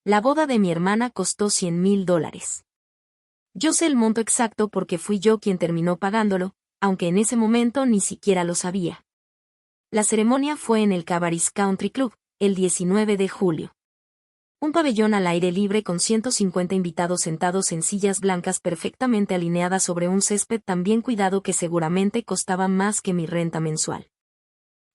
La boda de mi hermana costó $100,000. Yo sé el monto exacto porque fui yo quien terminó pagándolo, aunque en ese momento ni siquiera lo sabía. La ceremonia fue en el Cabarrus Country Club, el 19 de julio. Un pabellón al aire libre con 150 invitados sentados en sillas blancas perfectamente alineadas sobre un césped tan bien cuidado que seguramente costaba más que mi renta mensual.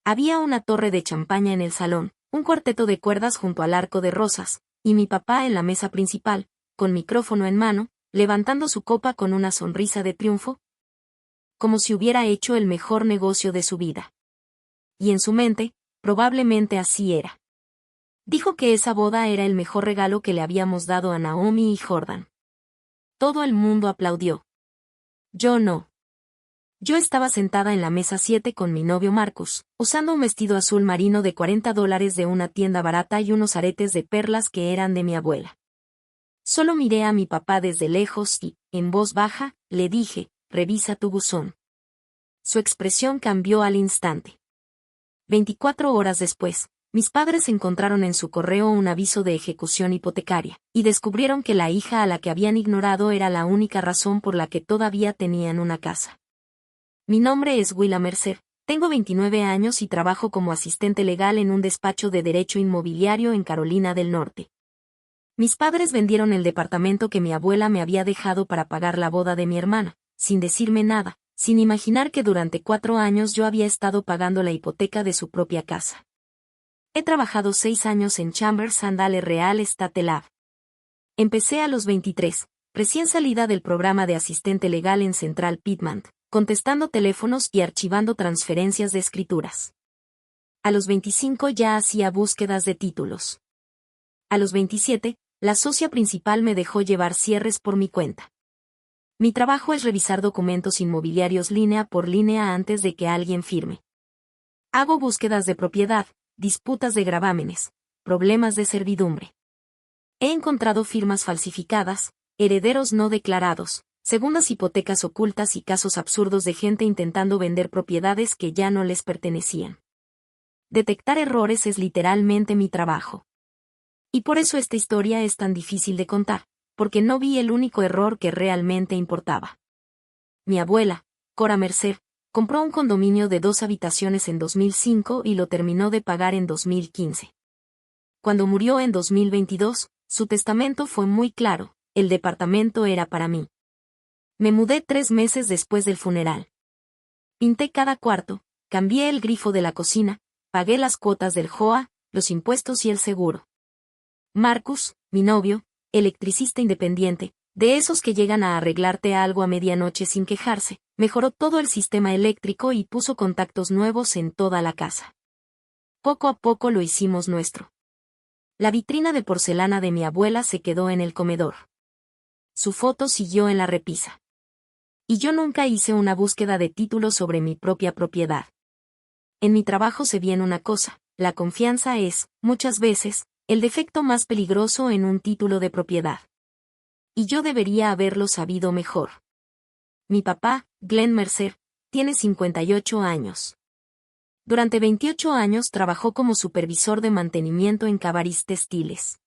Había una torre de champaña en el salón, un cuarteto de cuerdas junto al arco de rosas, y mi papá en la mesa principal, con micrófono en mano, levantando su copa con una sonrisa de triunfo, como si hubiera hecho el mejor negocio de su vida. Y en su mente, probablemente así era. Dijo que esa boda era el mejor regalo que le habíamos dado a Naomi y Jordan. Todo el mundo aplaudió. Yo no. Yo estaba sentada en la mesa 7 con mi novio Marcus, usando un vestido azul marino de $40 de una tienda barata y unos aretes de perlas que eran de mi abuela. Solo miré a mi papá desde lejos y, en voz baja, le dije, revisa tu buzón. Su expresión cambió al instante. 24 horas después, mis padres encontraron en su correo un aviso de ejecución hipotecaria, y descubrieron que la hija a la que habían ignorado era la única razón por la que todavía tenían una casa. Mi nombre es Willa Mercer, tengo 29 años y trabajo como asistente legal en un despacho de derecho inmobiliario en Carolina del Norte. Mis padres vendieron el departamento que mi abuela me había dejado para pagar la boda de mi hermana, sin decirme nada, sin imaginar que durante 4 años yo había estado pagando la hipoteca de su propia casa. He trabajado 6 años en Chambers and Real Estate Lab. Empecé a los 23, recién salida del programa de asistente legal en Central Piedmont, contestando teléfonos y archivando transferencias de escrituras. A los 25 ya hacía búsquedas de títulos. A los 27, la socia principal me dejó llevar cierres por mi cuenta. Mi trabajo es revisar documentos inmobiliarios línea por línea antes de que alguien firme. Hago búsquedas de propiedad, disputas de gravámenes, problemas de servidumbre. He encontrado firmas falsificadas, herederos no declarados, segundas hipotecas ocultas y casos absurdos de gente intentando vender propiedades que ya no les pertenecían. Detectar errores es literalmente mi trabajo. Y por eso esta historia es tan difícil de contar, porque no vi el único error que realmente importaba. Mi abuela, Cora Mercer, compró un condominio de 2 habitaciones en 2005 y lo terminó de pagar en 2015. Cuando murió en 2022, su testamento fue muy claro, el departamento era para mí. Me mudé 3 meses después del funeral. Pinté cada cuarto, cambié el grifo de la cocina, pagué las cuotas del JOA, los impuestos y el seguro. Marcus, mi novio, electricista independiente, de esos que llegan a arreglarte algo a medianoche sin quejarse, mejoró todo el sistema eléctrico y puso contactos nuevos en toda la casa. Poco a poco lo hicimos nuestro. La vitrina de porcelana de mi abuela se quedó en el comedor. Su foto siguió en la repisa. Y yo nunca hice una búsqueda de títulos sobre mi propia propiedad. En mi trabajo sé bien una cosa, la confianza es, muchas veces, el defecto más peligroso en un título de propiedad. Y yo debería haberlo sabido mejor. Mi papá, Glenn Mercer, tiene 58 años. Durante 28 años trabajó como supervisor de mantenimiento en Cabarrus Textiles.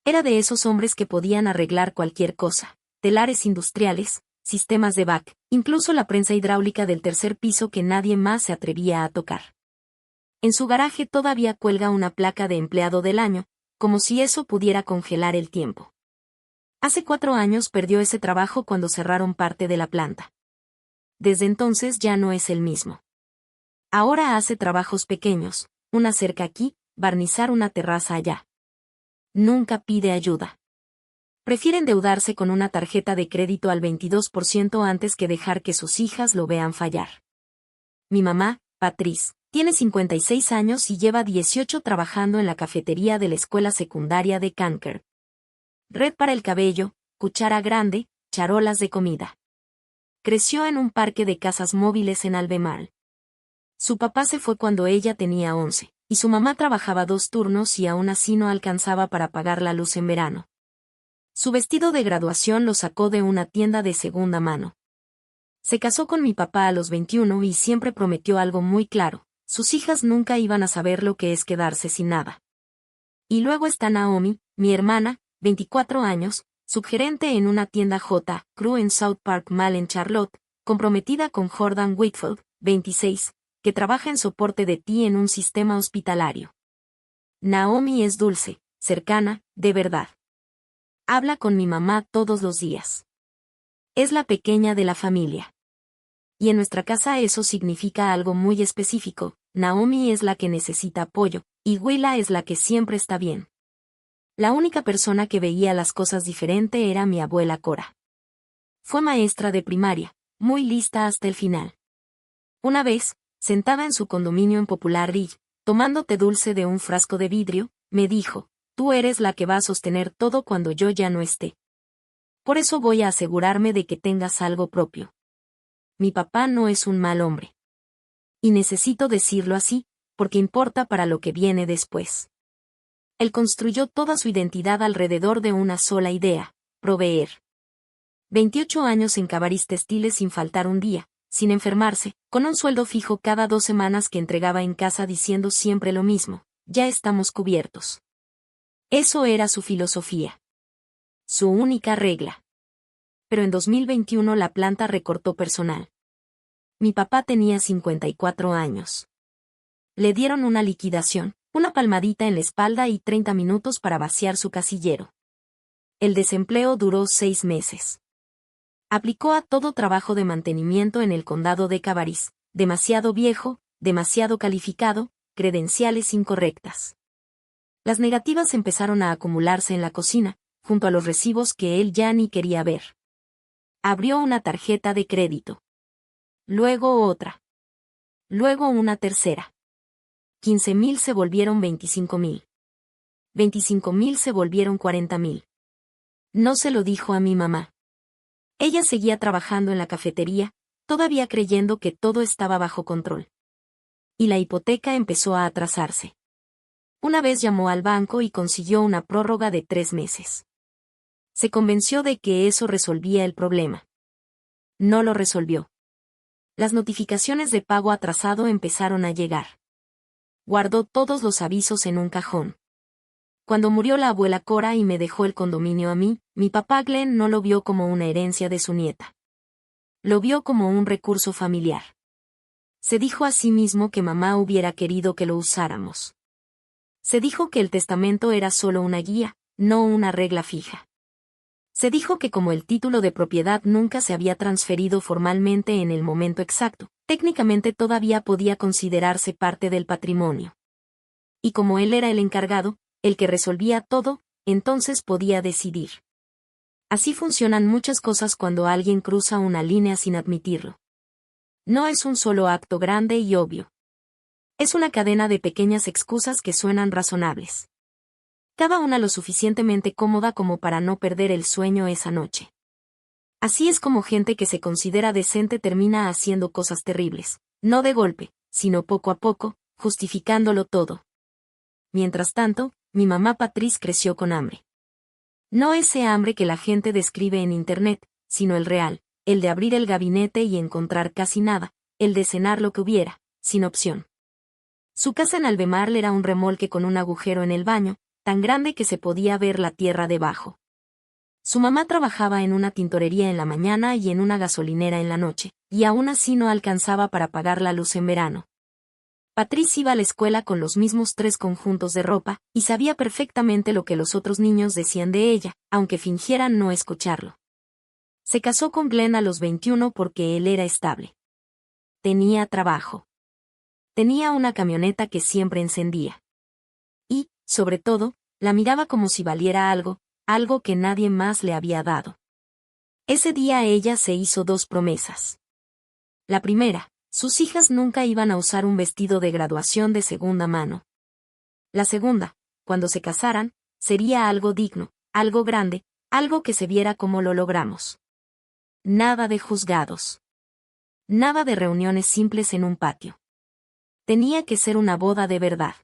Era de esos hombres que podían arreglar cualquier cosa, telares industriales, sistemas de vac, incluso la prensa hidráulica del tercer piso que nadie más se atrevía a tocar. En su garaje todavía cuelga una placa de empleado del año, como si eso pudiera congelar el tiempo. Hace 4 años perdió ese trabajo cuando cerraron parte de la planta. Desde entonces ya no es el mismo. Ahora hace trabajos pequeños, una cerca aquí, barnizar una terraza allá. Nunca pide ayuda. Prefiere endeudarse con una tarjeta de crédito al 22% antes que dejar que sus hijas lo vean fallar. Mi mamá, Patrice, tiene 56 años y lleva 18 trabajando en la cafetería de la escuela secundaria de Concord. Red para el cabello, cuchara grande, charolas de comida. Creció en un parque de casas móviles en Albemarle. Su papá se fue cuando ella tenía 11, y su mamá trabajaba 2 turnos y aún así no alcanzaba para pagar la luz en verano. Su vestido de graduación lo sacó de una tienda de segunda mano. Se casó con mi papá a los 21 y siempre prometió algo muy claro, sus hijas nunca iban a saber lo que es quedarse sin nada. Y luego está Naomi, mi hermana, 24 años, subgerente en una tienda J. Crew en South Park Mall en Charlotte, comprometida con Jordan Whitfield, 26, que trabaja en soporte de TI en un sistema hospitalario. Naomi es dulce, cercana, de verdad. Habla con mi mamá todos los días. Es la pequeña de la familia. Y en nuestra casa eso significa algo muy específico. Naomi es la que necesita apoyo, y Willa es la que siempre está bien. La única persona que veía las cosas diferente era mi abuela Cora. Fue maestra de primaria, muy lista hasta el final. Una vez, sentada en su condominio en Popular Ridge, tomando té dulce de un frasco de vidrio, me dijo: tú eres la que va a sostener todo cuando yo ya no esté. Por eso voy a asegurarme de que tengas algo propio. Mi papá no es un mal hombre. Y necesito decirlo así, porque importa para lo que viene después. Él construyó toda su identidad alrededor de una sola idea: proveer. 28 años en Cabaris Textiles sin faltar un día, sin enfermarse, con un sueldo fijo cada 2 semanas que entregaba en casa diciendo siempre lo mismo: ya estamos cubiertos. Eso era su filosofía. Su única regla. Pero en 2021 la planta recortó personal. Mi papá tenía 54 años. Le dieron una liquidación, una palmadita en la espalda y 30 minutos para vaciar su casillero. El desempleo duró 6 meses. Aplicó a todo trabajo de mantenimiento en el condado de Cabarís: demasiado viejo, demasiado calificado, credenciales incorrectas. Las negativas empezaron a acumularse en la cocina, junto a los recibos que él ya ni quería ver. Abrió una tarjeta de crédito. Luego otra. Luego una tercera. 15,000 se volvieron 25,000. 25,000 se volvieron 40,000. No se lo dijo a mi mamá. Ella seguía trabajando en la cafetería, todavía creyendo que todo estaba bajo control. Y la hipoteca empezó a atrasarse. Una vez llamó al banco y consiguió una prórroga de 3 meses. Se convenció de que eso resolvía el problema. No lo resolvió. Las notificaciones de pago atrasado empezaron a llegar. Guardó todos los avisos en un cajón. Cuando murió la abuela Cora y me dejó el condominio a mí, mi papá Glenn no lo vio como una herencia de su nieta. Lo vio como un recurso familiar. Se dijo a sí mismo que mamá hubiera querido que lo usáramos. Se dijo que el testamento era solo una guía, no una regla fija. Se dijo que como el título de propiedad nunca se había transferido formalmente en el momento exacto, técnicamente todavía podía considerarse parte del patrimonio. Y como él era el encargado, el que resolvía todo, entonces podía decidir. Así funcionan muchas cosas cuando alguien cruza una línea sin admitirlo. No es un solo acto grande y obvio. Es una cadena de pequeñas excusas que suenan razonables. Cada una lo suficientemente cómoda como para no perder el sueño esa noche. Así es como gente que se considera decente termina haciendo cosas terribles, no de golpe, sino poco a poco, justificándolo todo. Mientras tanto, mi mamá Patrice creció con hambre. No ese hambre que la gente describe en internet, sino el real, el de abrir el gabinete y encontrar casi nada, el de cenar lo que hubiera, sin opción. Su casa en Albemarle era un remolque con un agujero en el baño, tan grande que se podía ver la tierra debajo. Su mamá trabajaba en una tintorería en la mañana y en una gasolinera en la noche, y aún así no alcanzaba para pagar la luz en verano. Patrice iba a la escuela con los mismos 3 conjuntos de ropa, y sabía perfectamente lo que los otros niños decían de ella, aunque fingieran no escucharlo. Se casó con Glenn a los 21 porque él era estable. Tenía trabajo. Tenía una camioneta que siempre encendía. Y, sobre todo, la miraba como si valiera algo, algo que nadie más le había dado. Ese día ella se hizo 2 promesas. La primera: sus hijas nunca iban a usar un vestido de graduación de segunda mano. La segunda: cuando se casaran, sería algo digno, algo grande, algo que se viera como lo logramos. Nada de juzgados. Nada de reuniones simples en un patio. Tenía que ser una boda de verdad.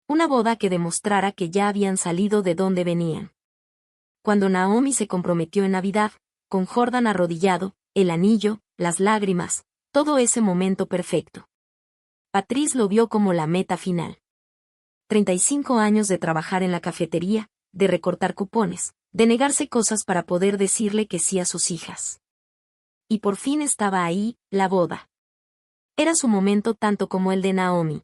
Una boda que demostrara que ya habían salido de donde venían. Cuando Naomi se comprometió en Navidad, con Jordan arrodillado, el anillo, las lágrimas, todo ese momento perfecto. Patrice lo vio como la meta final. 35 años de trabajar en la cafetería, de recortar cupones, de negarse cosas para poder decirle que sí a sus hijas. Y por fin estaba ahí, la boda. Era su momento tanto como el de Naomi.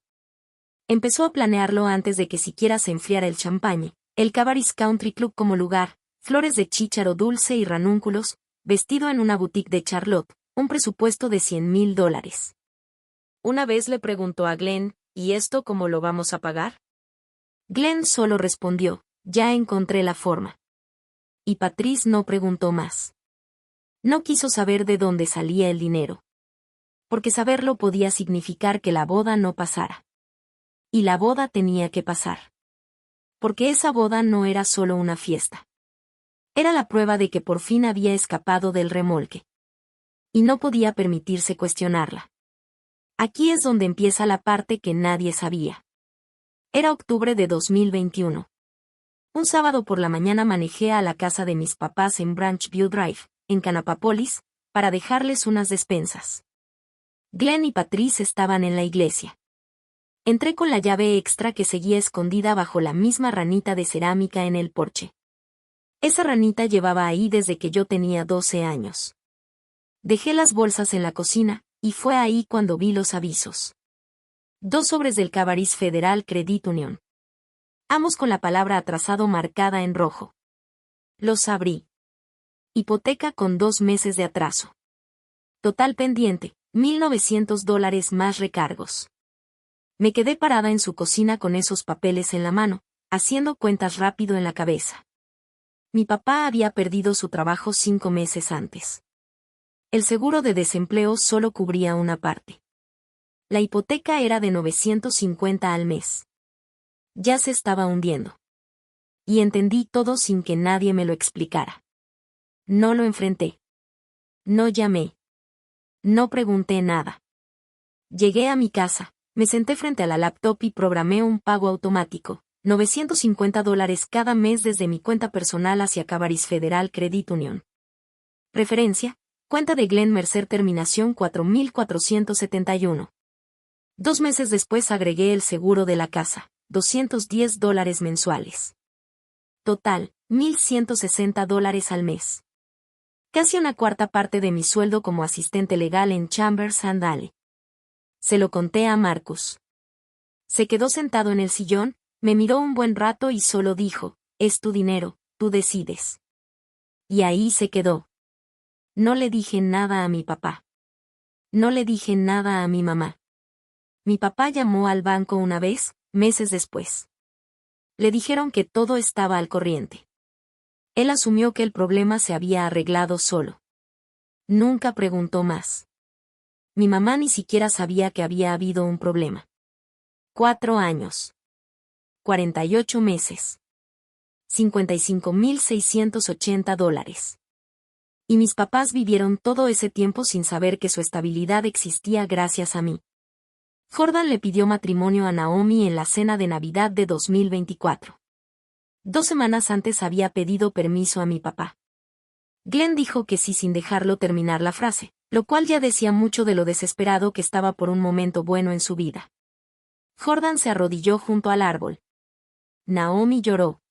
Empezó a planearlo antes de que siquiera se enfriara el champagne, el Cabaris Country Club como lugar, flores de chícharo dulce y ranúnculos, vestido en una boutique de Charlotte, un presupuesto de $100,000. Una vez le preguntó a Glenn, ¿y esto cómo lo vamos a pagar? Glenn solo respondió, ya encontré la forma. Y Patrice no preguntó más. No quiso saber de dónde salía el dinero. Porque saberlo podía significar que la boda no pasara. Y la boda tenía que pasar. Porque esa boda no era solo una fiesta. Era la prueba de que por fin había escapado del remolque. Y no podía permitirse cuestionarla. Aquí es donde empieza la parte que nadie sabía. Era octubre de 2021. Un sábado por la mañana manejé a la casa de mis papás en Branch View Drive, en Canapapolis, para dejarles unas despensas. Glenn y Patrice estaban en la iglesia. Entré con la llave extra que seguía escondida bajo la misma ranita de cerámica en el porche. Esa ranita llevaba ahí desde que yo tenía 12 años. Dejé las bolsas en la cocina, y fue ahí cuando vi los avisos. 2 sobres del Cabaris Federal Credit Union. Ambos con la palabra atrasado marcada en rojo. Los abrí. Hipoteca con 2 meses de atraso. Total pendiente, $1,900 más recargos. Me quedé parada en su cocina con esos papeles en la mano, haciendo cuentas rápido en la cabeza. Mi papá había perdido su trabajo 5 meses antes. El seguro de desempleo solo cubría una parte. La hipoteca era de $950 al mes. Ya se estaba hundiendo. Y entendí todo sin que nadie me lo explicara. No lo enfrenté. No llamé. No pregunté nada. Llegué a mi casa, me senté frente a la laptop y programé un pago automático, $950 cada mes desde mi cuenta personal hacia Cabaris Federal Credit Union. Referencia, cuenta de Glenn Mercer terminación 4471. 2 meses después agregué el seguro de la casa, $210 mensuales. Total, $1,160 al mes. Casi una cuarta parte de mi sueldo como asistente legal en Chambers and Dale. Se lo conté a Marcus. Se quedó sentado en el sillón, me miró un buen rato y solo dijo, es tu dinero, tú decides. Y ahí se quedó. No le dije nada a mi papá. No le dije nada a mi mamá. Mi papá llamó al banco una vez, meses después. Le dijeron que todo estaba al corriente. Él asumió que el problema se había arreglado solo. Nunca preguntó más. Mi mamá ni siquiera sabía que había habido un problema. 4 años. 48 meses. $55,680. Y mis papás vivieron todo ese tiempo sin saber que su estabilidad existía gracias a mí. Jordan le pidió matrimonio a Naomi en la cena de Navidad de 2024. 2 semanas antes había pedido permiso a mi papá. Glenn dijo que sí sin dejarlo terminar la frase, lo cual ya decía mucho de lo desesperado que estaba por un momento bueno en su vida. Jordan se arrodilló junto al árbol. Naomi lloró.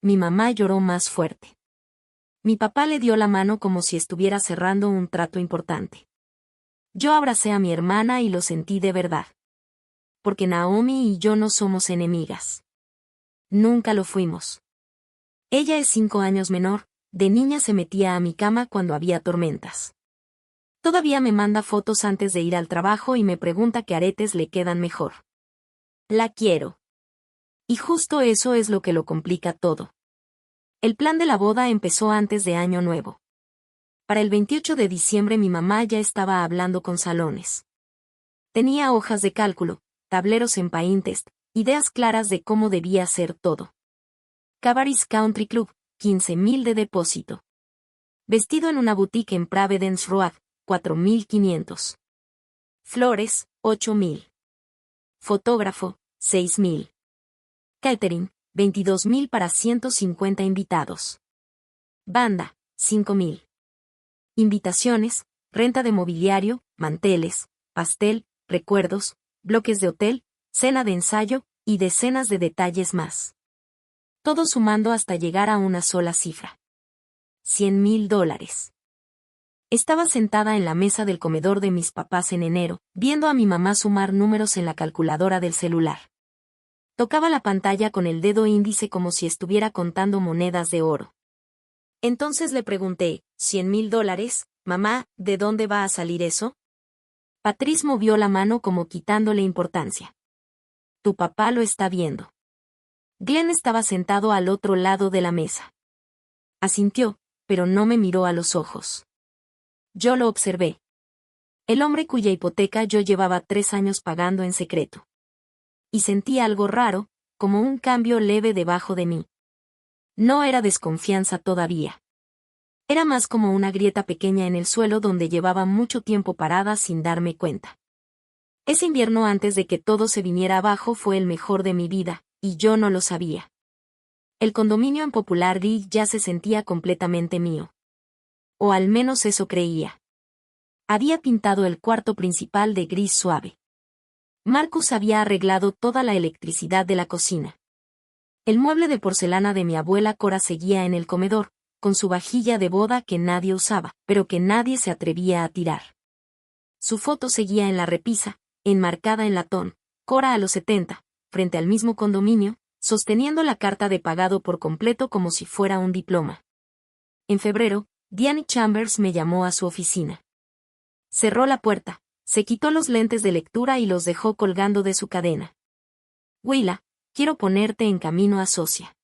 Mi mamá lloró más fuerte. Mi papá le dio la mano como si estuviera cerrando un trato importante. Yo abracé a mi hermana y lo sentí de verdad. Porque Naomi y yo no somos enemigas. Nunca lo fuimos. Ella es 5 años menor, de niña se metía a mi cama cuando había tormentas. Todavía me manda fotos antes de ir al trabajo y me pregunta qué aretes le quedan mejor. La quiero. Y justo eso es lo que lo complica todo. El plan de la boda empezó antes de Año Nuevo. Para el 28 de diciembre mi mamá ya estaba hablando con salones. Tenía hojas de cálculo, tableros en Pinterest, ideas claras de cómo debía ser todo. Cabaris Country Club, 15,000 de depósito. Vestido en una boutique en Providence Road, 4,500. Flores, 8,000. Fotógrafo, 6,000. Catering, 22,000 para 150 invitados. Banda, 5,000. Invitaciones, renta de mobiliario, manteles, pastel, recuerdos, bloques de hotel, cena de ensayo, y decenas de detalles más. Todo sumando hasta llegar a una sola cifra. $100,000. Estaba sentada en la mesa del comedor de mis papás en enero, viendo a mi mamá sumar números en la calculadora del celular. Tocaba la pantalla con el dedo índice como si estuviera contando monedas de oro. Entonces le pregunté, $100,000, mamá, ¿de dónde va a salir eso? Patrice movió la mano como quitándole importancia. Tu papá lo está viendo. Glenn estaba sentado al otro lado de la mesa. Asintió, pero no me miró a los ojos. Yo lo observé. El hombre cuya hipoteca yo llevaba 3 años pagando en secreto. Y sentí algo raro, como un cambio leve debajo de mí. No era desconfianza todavía. Era más como una grieta pequeña en el suelo donde llevaba mucho tiempo parada sin darme cuenta. Ese invierno antes de que todo se viniera abajo fue el mejor de mi vida, y yo no lo sabía. El condominio en Popular Ridge ya se sentía completamente mío. O al menos eso creía. Había pintado el cuarto principal de gris suave. Marcus había arreglado toda la electricidad de la cocina. El mueble de porcelana de mi abuela Cora seguía en el comedor, con su vajilla de boda que nadie usaba, pero que nadie se atrevía a tirar. Su foto seguía en la repisa, enmarcada en latón, Cora a los 70, frente al mismo condominio, sosteniendo la carta de pagado por completo como si fuera un diploma. En febrero, Diane Chambers me llamó a su oficina. Cerró la puerta, se quitó los lentes de lectura y los dejó colgando de su cadena. Willa, quiero ponerte en camino a socia.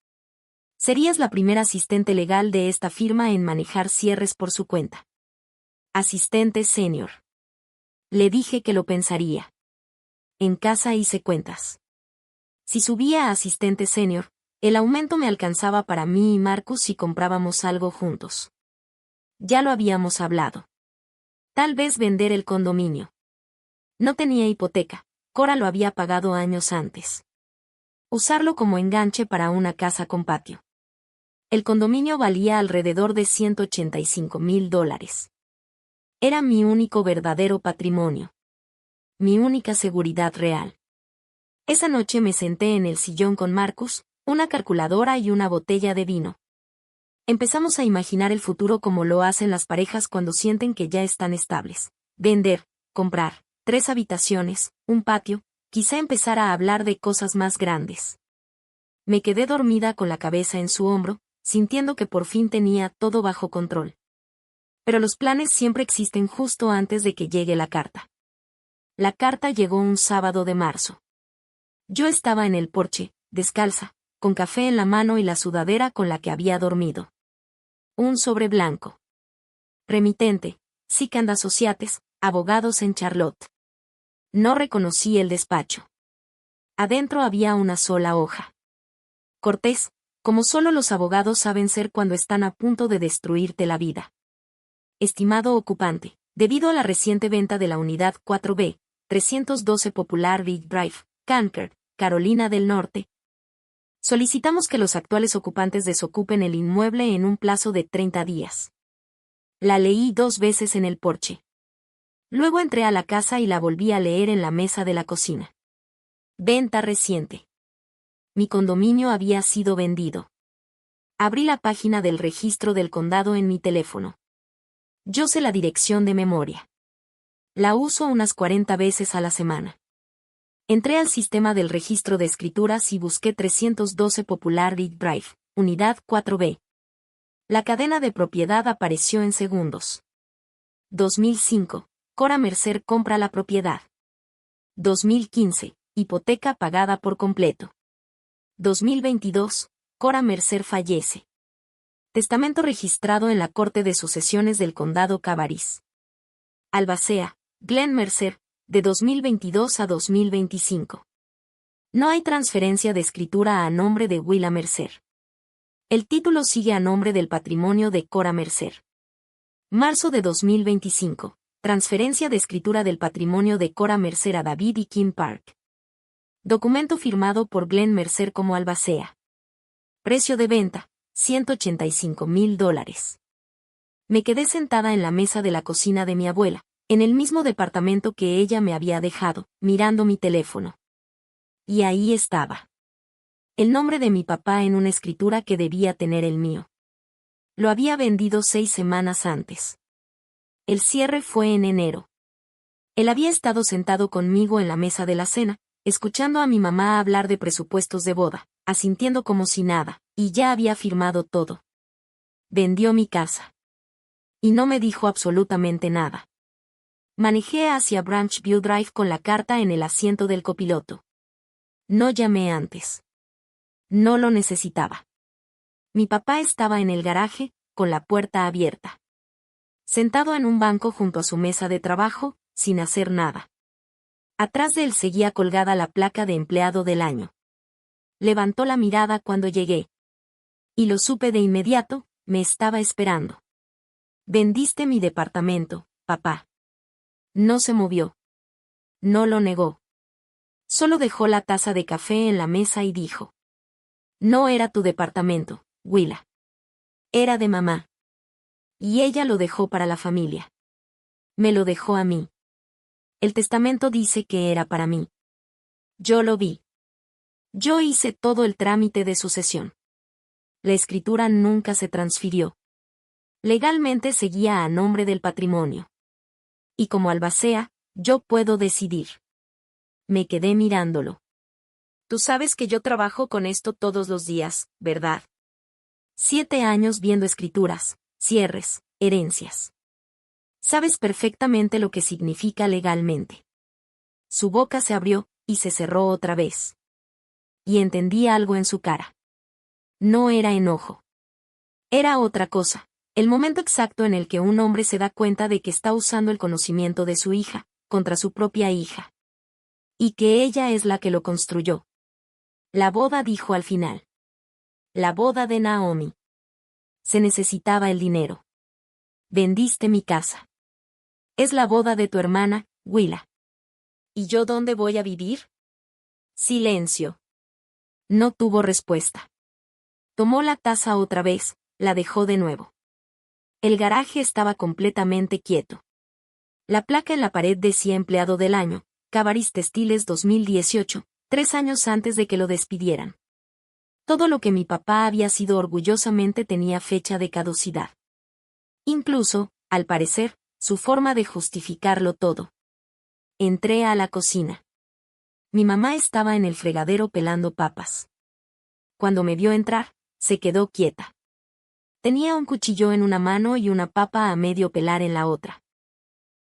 Serías la primera asistente legal de esta firma en manejar cierres por su cuenta. Asistente senior. Le dije que lo pensaría. En casa hice cuentas. Si subía a asistente senior, el aumento me alcanzaba para mí y Marcus si comprábamos algo juntos. Ya lo habíamos hablado. Tal vez vender el condominio. No tenía hipoteca, Cora lo había pagado años antes. Usarlo como enganche para una casa con patio. El condominio valía alrededor de $185,000. Era mi único verdadero patrimonio. Mi única seguridad real. Esa noche me senté en el sillón con Marcus, una calculadora y una botella de vino. Empezamos a imaginar el futuro como lo hacen las parejas cuando sienten que ya están estables. Vender, comprar, 3 habitaciones, un patio, quizá empezar a hablar de cosas más grandes. Me quedé dormida con la cabeza en su hombro, sintiendo que por fin tenía todo bajo control. Pero los planes siempre existen justo antes de que llegue la carta. La carta llegó un sábado de marzo. Yo estaba en el porche, descalza, con café en la mano y la sudadera con la que había dormido. Un sobre blanco. Remitente, Sick & Associates, abogados en Charlotte. No reconocí el despacho. Adentro había una sola hoja. Cortés, como solo los abogados saben ser cuando están a punto de destruirte la vida. Estimado ocupante, debido a la reciente venta de la unidad 4B, 312 Popular Ridge Drive, Concord, Carolina del Norte, solicitamos que los actuales ocupantes desocupen el inmueble en un plazo de 30 días. La leí 2 veces en el porche. Luego entré a la casa y la volví a leer en la mesa de la cocina. Venta reciente. Mi condominio había sido vendido. Abrí la página del registro del condado en mi teléfono. Yo sé la dirección de memoria. La uso unas 40 veces a la semana. Entré al sistema del registro de escrituras y busqué 312 Popular Ridge Drive, unidad 4B. La cadena de propiedad apareció en segundos. 2005. Cora Mercer compra la propiedad. 2015. Hipoteca pagada por completo. 2022. Cora Mercer fallece. Testamento registrado en la Corte de Sucesiones del Condado Cabarrus. Albacea, Glenn Mercer, de 2022 a 2025. No hay transferencia de escritura a nombre de Willa Mercer. El título sigue a nombre del patrimonio de Cora Mercer. Marzo de 2025. Transferencia de escritura del patrimonio de Cora Mercer a David y Kim Park. Documento firmado por Glenn Mercer como albacea. Precio de venta, $185,000. Me quedé sentada en la mesa de la cocina de mi abuela, en el mismo departamento que ella me había dejado, mirando mi teléfono. Y ahí estaba. El nombre de mi papá en una escritura que debía tener el mío. Lo había vendido 6 semanas antes. El cierre fue en enero. Él había estado sentado conmigo en la mesa de la cena, escuchando a mi mamá hablar de presupuestos de boda, asintiendo como si nada, y ya había firmado todo. Vendió mi casa. Y no me dijo absolutamente nada. Manejé hacia Branch View Drive con la carta en el asiento del copiloto. No llamé antes. No lo necesitaba. Mi papá estaba en el garaje, con la puerta abierta. Sentado en un banco junto a su mesa de trabajo, sin hacer nada. Atrás de él seguía colgada la placa de empleado del año. Levantó la mirada cuando llegué. Y lo supe de inmediato, me estaba esperando. Vendiste mi departamento, papá. No se movió. No lo negó. Solo dejó la taza de café en la mesa y dijo. No era tu departamento, Willa. Era de mamá. Y ella lo dejó para la familia. Me lo dejó a mí. El testamento dice que era para mí. Yo lo vi. Yo hice todo el trámite de sucesión. La escritura nunca se transfirió. Legalmente seguía a nombre del patrimonio. Y como albacea, yo puedo decidir. Me quedé mirándolo. Tú sabes que yo trabajo con esto todos los días, ¿verdad? 7 años viendo escrituras, cierres, herencias. Sabes perfectamente lo que significa legalmente. Su boca se abrió, y se cerró otra vez. Y entendí algo en su cara. No era enojo. Era otra cosa, el momento exacto en el que un hombre se da cuenta de que está usando el conocimiento de su hija, contra su propia hija. Y que ella es la que lo construyó. La boda, dijo al final. La boda de Naomi. Se necesitaba el dinero. Vendiste mi casa. Es la boda de tu hermana, Willa. ¿Y yo dónde voy a vivir? Silencio. No tuvo respuesta. Tomó la taza otra vez, la dejó de nuevo. El garaje estaba completamente quieto. La placa en la pared decía empleado del año, Cabaris Textiles 2018, 3 años antes de que lo despidieran. Todo lo que mi papá había sido orgullosamente tenía fecha de caducidad. Incluso, al parecer, su forma de justificarlo todo. Entré a la cocina. Mi mamá estaba en el fregadero pelando papas. Cuando me vio entrar, se quedó quieta. Tenía un cuchillo en una mano y una papa a medio pelar en la otra.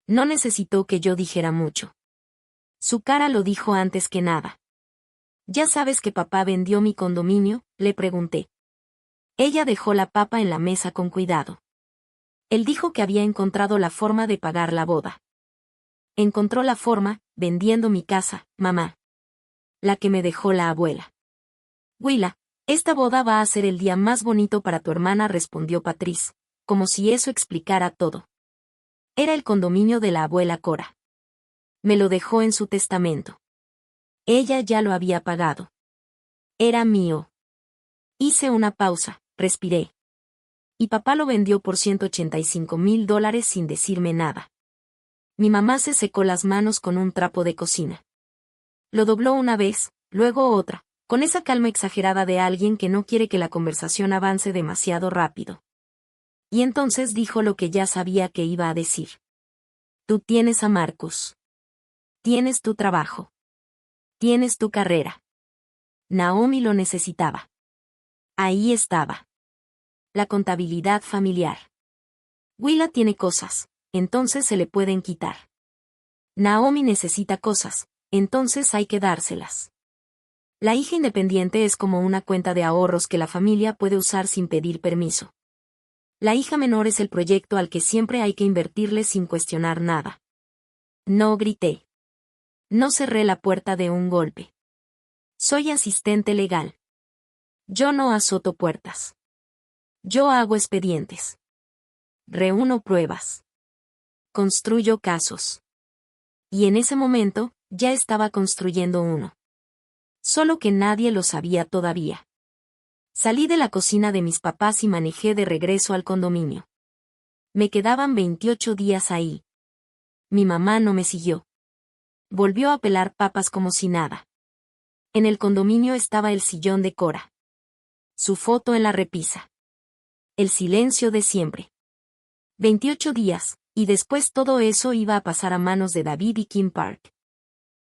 No necesitó que yo dijera mucho. Su cara lo dijo antes que nada. ¿Ya sabes que papá vendió mi condominio?, le pregunté. Ella dejó la papa en la mesa con cuidado. Él dijo que había encontrado la forma de pagar la boda. Encontró la forma, vendiendo mi casa, mamá. La que me dejó la abuela. Willa, esta boda va a ser el día más bonito para tu hermana, respondió Patrice, como si eso explicara todo. Era el condominio de la abuela Cora. Me lo dejó en su testamento. Ella ya lo había pagado. Era mío. Hice una pausa, respiré. Y papá lo vendió por $185,000 sin decirme nada. Mi mamá se secó las manos con un trapo de cocina. Lo dobló una vez, luego otra, con esa calma exagerada de alguien que no quiere que la conversación avance demasiado rápido. Y entonces dijo lo que ya sabía que iba a decir. Tú tienes a Marcus. Tienes tu trabajo. Tienes tu carrera. Naomi lo necesitaba. Ahí estaba. La contabilidad familiar. Willa tiene cosas, entonces se le pueden quitar. Naomi necesita cosas, entonces hay que dárselas. La hija independiente es como una cuenta de ahorros que la familia puede usar sin pedir permiso. La hija menor es el proyecto al que siempre hay que invertirle sin cuestionar nada. No grité. No cerré la puerta de un golpe. Soy asistente legal. Yo no azoto puertas. Yo hago expedientes. Reúno pruebas. Construyo casos. Y en ese momento, ya estaba construyendo uno. Solo que nadie lo sabía todavía. Salí de la cocina de mis papás y manejé de regreso al condominio. Me quedaban 28 días ahí. Mi mamá no me siguió. Volvió a pelar papas como si nada. En el condominio estaba el sillón de Cora. Su foto en la repisa. El silencio de siempre. 28 días, y después todo eso iba a pasar a manos de David y Kim Park.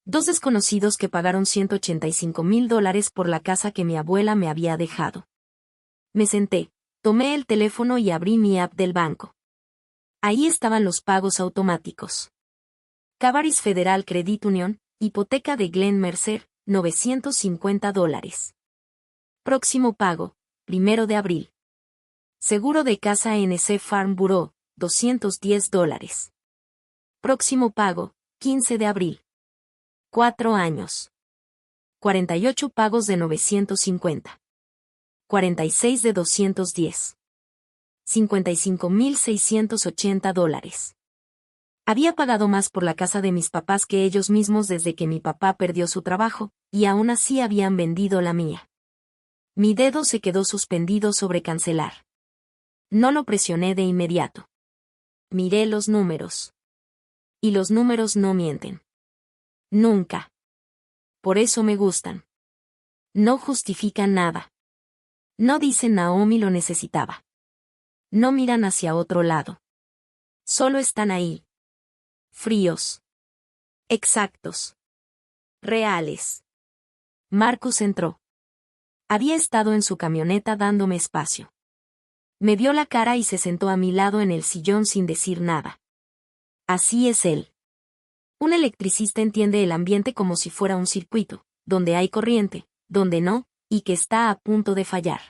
Dos desconocidos que pagaron $185,000 por la casa que mi abuela me había dejado. Me senté, tomé el teléfono y abrí mi app del banco. Ahí estaban los pagos automáticos. Cavaris Federal Credit Union, hipoteca de Glen Mercer, $950. Próximo pago, 1 de abril. Seguro de casa NC Farm Bureau, $210. Próximo pago, 15 de abril. 4 años. 48 pagos de 950. 46 de 210. $55,680. Había pagado más por la casa de mis papás que ellos mismos desde que mi papá perdió su trabajo, y aún así habían vendido la mía. Mi dedo se quedó suspendido sobre cancelar. No lo presioné de inmediato. Miré los números. Y los números no mienten. Nunca. Por eso me gustan. No justifican nada. No dicen Naomi lo necesitaba. No miran hacia otro lado. Solo están ahí. Fríos. Exactos. Reales. Marcus entró. Había estado en su camioneta dándome espacio. Me vio la cara y se sentó a mi lado en el sillón sin decir nada. Así es él. Un electricista entiende el ambiente como si fuera un circuito, donde hay corriente, donde no, y que está a punto de fallar.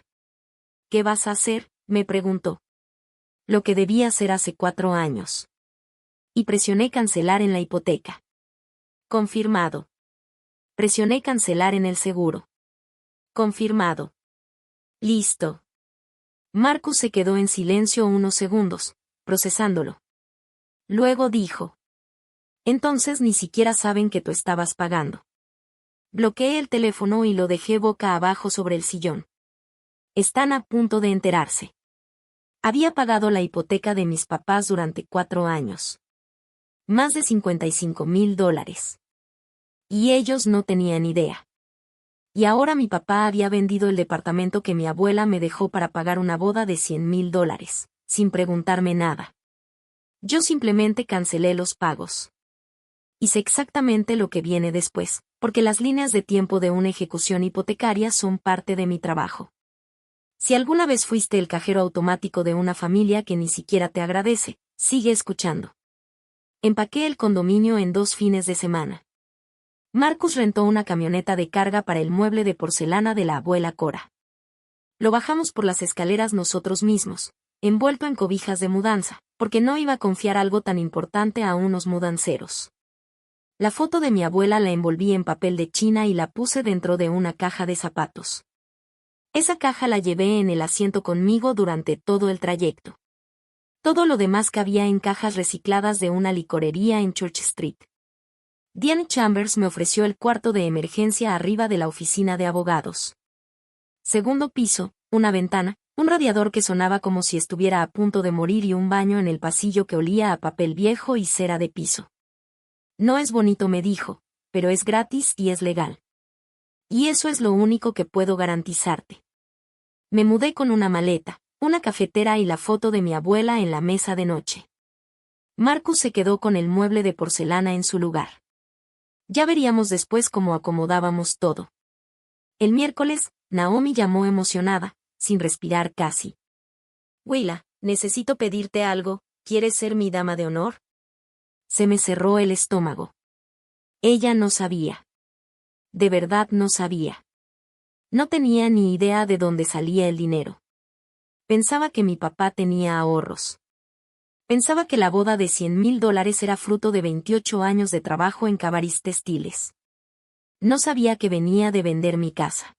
¿Qué vas a hacer?, me preguntó. Lo que debía hacer hace 4 años. Y presioné cancelar en la hipoteca. Confirmado. Presioné cancelar en el seguro. Confirmado. Listo. Marcus se quedó en silencio unos segundos, procesándolo. Luego dijo. Entonces ni siquiera saben que tú estabas pagando. Bloqueé el teléfono y lo dejé boca abajo sobre el sillón. Están a punto de enterarse. Había pagado la hipoteca de mis papás durante 4 años. Más de $55,000. Y ellos no tenían idea. Y ahora mi papá había vendido el departamento que mi abuela me dejó para pagar una boda de $100,000, sin preguntarme nada. Yo simplemente cancelé los pagos. Hice exactamente lo que viene después, porque las líneas de tiempo de una ejecución hipotecaria son parte de mi trabajo. Si alguna vez fuiste el cajero automático de una familia que ni siquiera te agradece, sigue escuchando. Empaqué el condominio en 2 fines de semana. Marcus rentó una camioneta de carga para el mueble de porcelana de la abuela Cora. Lo bajamos por las escaleras nosotros mismos, envuelto en cobijas de mudanza, porque no iba a confiar algo tan importante a unos mudanceros. La foto de mi abuela la envolví en papel de China y la puse dentro de una caja de zapatos. Esa caja la llevé en el asiento conmigo durante todo el trayecto. Todo lo demás cabía en cajas recicladas de una licorería en Church Street. Diane Chambers me ofreció el cuarto de emergencia arriba de la oficina de abogados. Segundo piso, una ventana, un radiador que sonaba como si estuviera a punto de morir y un baño en el pasillo que olía a papel viejo y cera de piso. No es bonito, me dijo, pero es gratis y es legal. Y eso es lo único que puedo garantizarte. Me mudé con una maleta, una cafetera y la foto de mi abuela en la mesa de noche. Marcus se quedó con el mueble de porcelana en su lugar. Ya veríamos después cómo acomodábamos todo. El miércoles, Naomi llamó emocionada, sin respirar casi. Willa, necesito pedirte algo, ¿quieres ser mi dama de honor? Se me cerró el estómago. Ella no sabía. De verdad no sabía. No tenía ni idea de dónde salía el dinero. Pensaba que mi papá tenía ahorros. Pensaba que la boda de $100,000 era fruto de 28 años de trabajo en Cavaris Textiles. No sabía que venía de vender mi casa.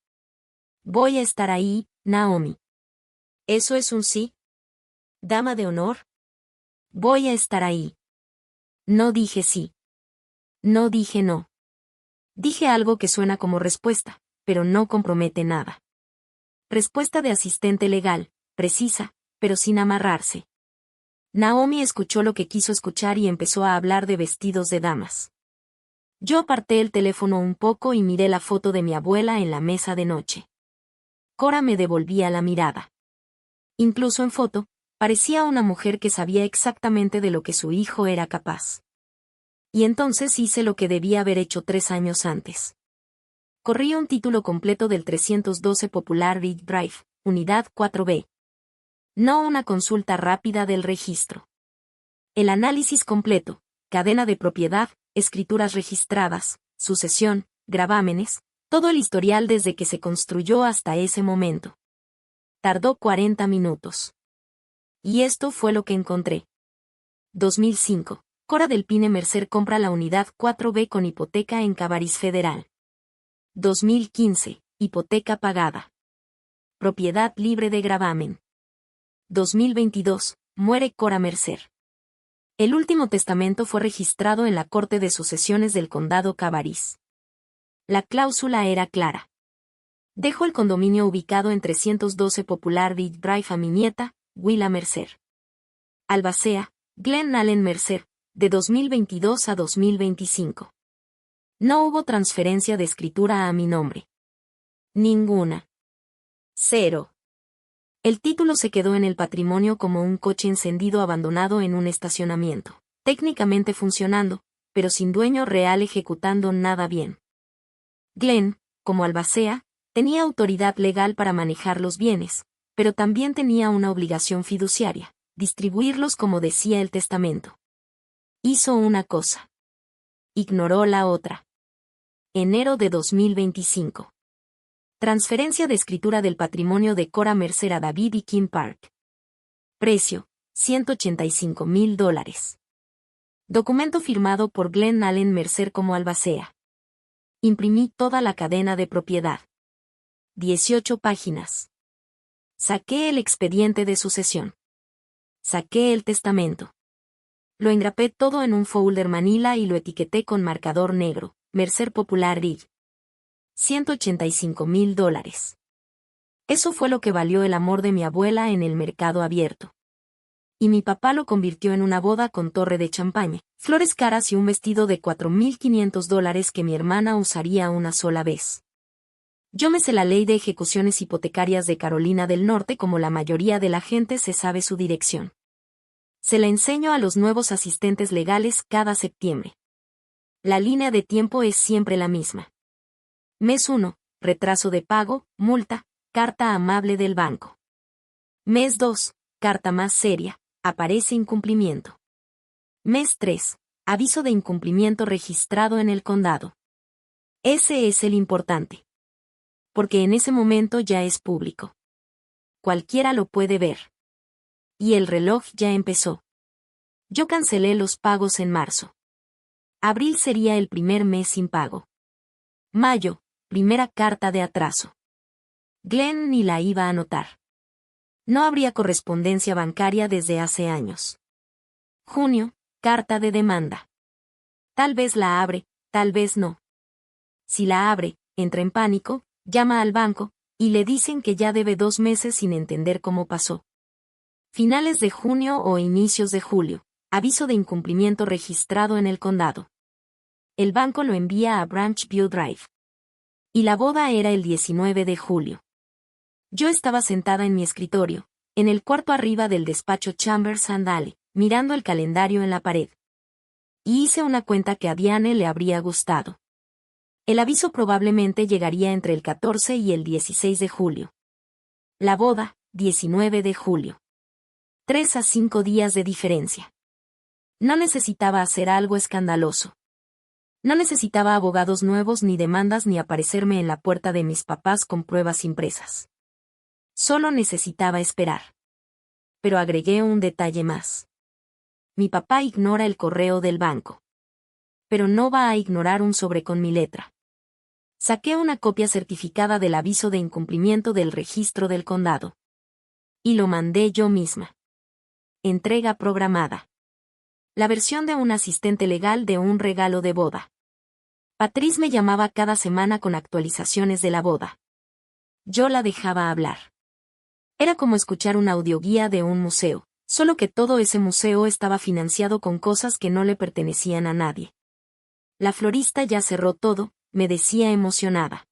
Voy a estar ahí, Naomi. ¿Eso es un sí? ¿Dama de honor? Voy a estar ahí. No dije sí. No dije no. Dije algo que suena como respuesta, pero no compromete nada. Respuesta de asistente legal, precisa, pero sin amarrarse. Naomi escuchó lo que quiso escuchar y empezó a hablar de vestidos de damas. Yo aparté el teléfono un poco y miré la foto de mi abuela en la mesa de noche. Cora me devolvía la mirada. Incluso en foto, parecía una mujer que sabía exactamente de lo que su hijo era capaz. Y entonces hice lo que debía haber hecho 3 años antes. Corrí un título completo del 312 Popular Ridge Drive, Unidad 4B. No una consulta rápida del registro. El análisis completo, cadena de propiedad, escrituras registradas, sucesión, gravámenes, todo el historial desde que se construyó hasta ese momento. Tardó 40 minutos. Y esto fue lo que encontré. 2005. Cora del Pine Mercer compra la unidad 4B con hipoteca en Cabarís Federal. 2015. Hipoteca pagada. Propiedad libre de gravamen. 2022. Muere Cora Mercer. El último testamento fue registrado en la Corte de Sucesiones del Condado Cabarís. La cláusula era clara. Dejo el condominio ubicado en 312 Popular Ridge Drive a mi nieta, Willa Mercer. Albacea, Glenn Allen Mercer, de 2022 a 2025. No hubo transferencia de escritura a mi nombre. Ninguna. 0. El título se quedó en el patrimonio como un coche encendido abandonado en un estacionamiento, técnicamente funcionando, pero sin dueño real ejecutando nada bien. Glenn, como albacea, tenía autoridad legal para manejar los bienes, pero también tenía una obligación fiduciaria, distribuirlos como decía el testamento. Hizo una cosa. Ignoró la otra. Enero de 2025. Transferencia de escritura del patrimonio de Cora Mercer a David y Kim Park. Precio, $185,000. Documento firmado por Glenn Allen Mercer como albacea. Imprimí toda la cadena de propiedad. 18 páginas. Saqué el expediente de sucesión. Saqué el testamento. Lo engrapé todo en un folder manila y lo etiqueté con marcador negro, Mercer Popular Ridge. $185,000. Eso fue lo que valió el amor de mi abuela en el mercado abierto. Y mi papá lo convirtió en una boda con torre de champaña, flores caras y un vestido de $4,500 que mi hermana usaría una sola vez. Yo me sé la ley de ejecuciones hipotecarias de Carolina del Norte como la mayoría de la gente se sabe su dirección. Se la enseño a los nuevos asistentes legales cada septiembre. La línea de tiempo es siempre la misma. Mes 1, retraso de pago, multa, carta amable del banco. Mes 2, carta más seria, aparece incumplimiento. Mes 3, aviso de incumplimiento registrado en el condado. Ese es el importante. Porque en ese momento ya es público. Cualquiera lo puede ver. Y el reloj ya empezó. Yo cancelé los pagos en marzo. Abril sería el primer mes sin pago. Mayo, primera carta de atraso. Glenn ni la iba a notar. No habría correspondencia bancaria desde hace años. Junio, carta de demanda. Tal vez la abre, tal vez no. Si la abre, entra en pánico, llama al banco, y le dicen que ya debe 2 meses sin entender cómo pasó. Finales de junio o inicios de julio, aviso de incumplimiento registrado en el condado. El banco lo envía a Branch View Drive. Y la boda era el 19 de julio. Yo estaba sentada en mi escritorio, en el cuarto arriba del despacho Chambers and Alley, mirando el calendario en la pared. Y hice una cuenta que a Diane le habría gustado. El aviso probablemente llegaría entre el 14 y el 16 de julio. La boda, 19 de julio. 3 a 5 días de diferencia. No necesitaba hacer algo escandaloso. No necesitaba abogados nuevos ni demandas ni aparecerme en la puerta de mis papás con pruebas impresas. Solo necesitaba esperar. Pero agregué un detalle más. Mi papá ignora el correo del banco. Pero no va a ignorar un sobre con mi letra. Saqué una copia certificada del aviso de incumplimiento del registro del condado. Y lo mandé yo misma. Entrega programada. La versión de un asistente legal de un regalo de boda. Patrice me llamaba cada semana con actualizaciones de la boda. Yo la dejaba hablar. Era como escuchar una audioguía de un museo, solo que todo ese museo estaba financiado con cosas que no le pertenecían a nadie. La florista ya cerró todo, me decía emocionada.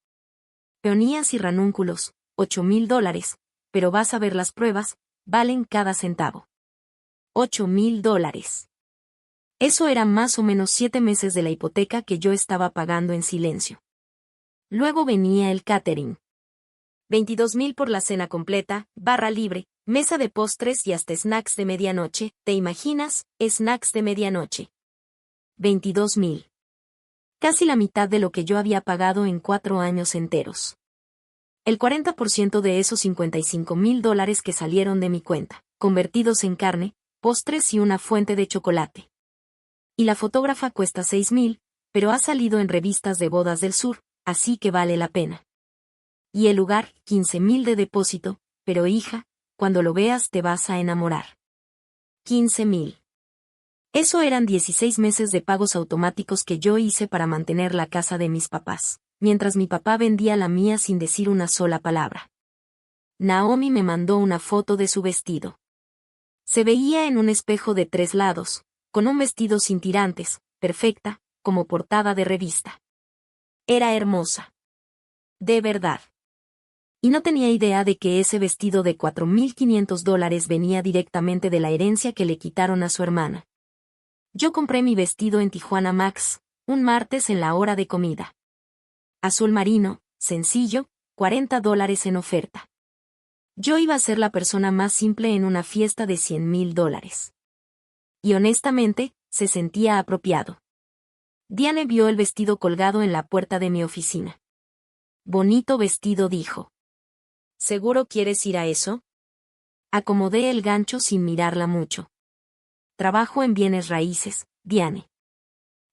Peonías y ranúnculos, $8,000, pero vas a ver las pruebas, valen cada centavo. $8,000. Eso era más o menos 7 meses de la hipoteca que yo estaba pagando en silencio. Luego venía el catering. 22,000 por la cena completa, barra libre, mesa de postres y hasta snacks de medianoche, ¿te imaginas? Snacks de medianoche. 22,000. Casi la mitad de lo que yo había pagado en 4 años enteros. El 40% de esos $55,000 que salieron de mi cuenta, convertidos en carne, postres y una fuente de chocolate. Y la fotógrafa cuesta 6,000, pero ha salido en revistas de bodas del sur, así que vale la pena. Y el lugar, 15,000 de depósito, pero hija, cuando lo veas te vas a enamorar. 15,000. Eso eran 16 meses de pagos automáticos que yo hice para mantener la casa de mis papás, mientras mi papá vendía la mía sin decir una sola palabra. Naomi me mandó una foto de su vestido. Se veía en un espejo de 3 lados, con un vestido sin tirantes, perfecta, como portada de revista. Era hermosa. De verdad. Y no tenía idea de que ese vestido de $4,500 venía directamente de la herencia que le quitaron a su hermana. Yo compré mi vestido en Tijuana Max, un martes en la hora de comida. Azul marino, sencillo, $40 en oferta. Yo iba a ser la persona más simple en una fiesta de $100,000. Y honestamente, se sentía apropiado. Diane vio el vestido colgado en la puerta de mi oficina. Bonito vestido, dijo. ¿Seguro quieres ir a eso? Acomodé el gancho sin mirarla mucho. Trabajo en bienes raíces, Diane.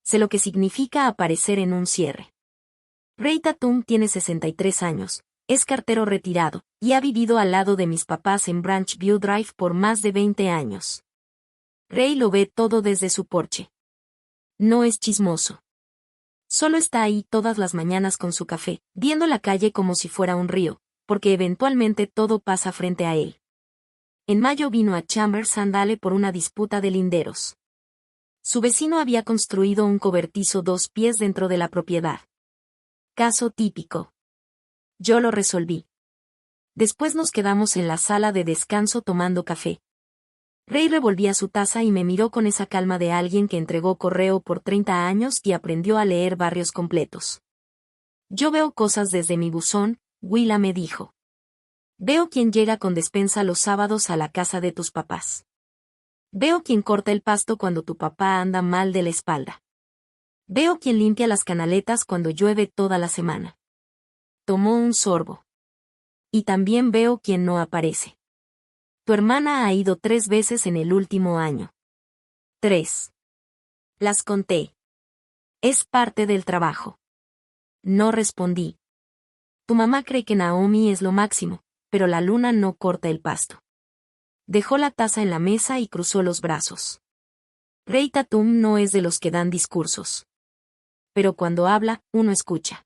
Sé lo que significa aparecer en un cierre. Ray Tatum tiene 63 años, es cartero retirado, y ha vivido al lado de mis papás en Branch View Drive por más de 20 años. Ray lo ve todo desde su porche. No es chismoso. Solo está ahí todas las mañanas con su café, viendo la calle como si fuera un río, porque eventualmente todo pasa frente a él. En mayo vino a Chambers Sandale por una disputa de linderos. Su vecino había construido un cobertizo 2 pies dentro de la propiedad. Caso típico. Yo lo resolví. Después nos quedamos en la sala de descanso tomando café. Ray revolvía su taza y me miró con esa calma de alguien que entregó correo por 30 años y aprendió a leer barrios completos. Yo veo cosas desde mi buzón, Willa me dijo. Veo quién llega con despensa los sábados a la casa de tus papás. Veo quién corta el pasto cuando tu papá anda mal de la espalda. Veo quién limpia las canaletas cuando llueve toda la semana. Tomó un sorbo. Y también veo quién no aparece. Tu hermana ha ido 3 veces en el último año. 3. Las conté. Es parte del trabajo. No respondí. Tu mamá cree que Naomi es lo máximo, pero la luna no corta el pasto. Dejó la taza en la mesa y cruzó los brazos. Ray Tatum no es de los que dan discursos. Pero cuando habla, uno escucha.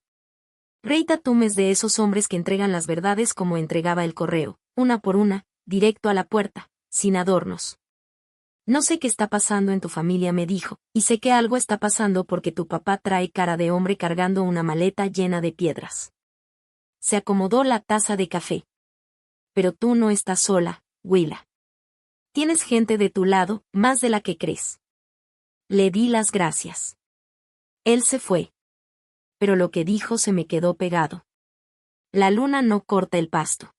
Ray Tatum es de esos hombres que entregan las verdades como entregaba el correo, una por una, directo a la puerta, sin adornos. No sé qué está pasando en tu familia, me dijo, y sé que algo está pasando porque tu papá trae cara de hombre cargando una maleta llena de piedras. Se acomodó la taza de café. Pero tú no estás sola, Willa. Tienes gente de tu lado, más de la que crees. Le di las gracias. Él se fue. Pero lo que dijo se me quedó pegado. La luna no corta el pasto.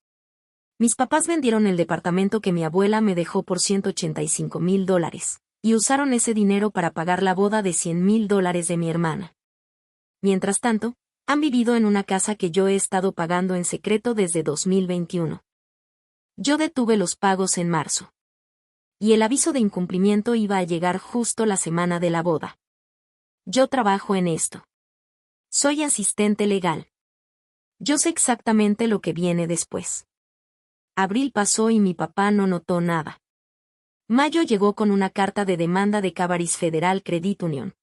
Mis papás vendieron el departamento que mi abuela me dejó por $185,000, y usaron ese dinero para pagar la boda de $100,000 de mi hermana. Mientras tanto, han vivido en una casa que yo he estado pagando en secreto desde 2021. Yo detuve los pagos en marzo. Y el aviso de incumplimiento iba a llegar justo la semana de la boda. Yo trabajo en esto. Soy asistente legal. Yo sé exactamente lo que viene después. Abril pasó y mi papá no notó nada. Mayo llegó con una carta de demanda de Cavaris Federal Credit Union.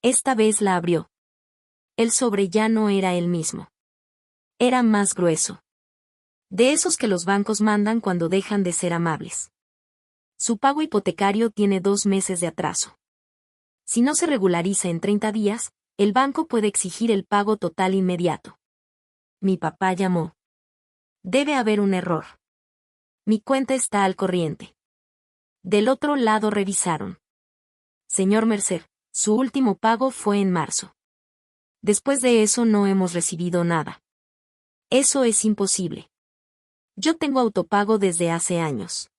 Esta vez la abrió. El sobre ya no era el mismo. Era más grueso. De esos que los bancos mandan cuando dejan de ser amables. Su pago hipotecario tiene 2 meses de atraso. Si no se regulariza en 30 días, el banco puede exigir el pago total inmediato. Mi papá llamó. Debe haber un error. Mi cuenta está al corriente. Del otro lado revisaron. Señor Mercer, su último pago fue en marzo. Después de eso no hemos recibido nada. Eso es imposible. Yo tengo autopago desde hace años.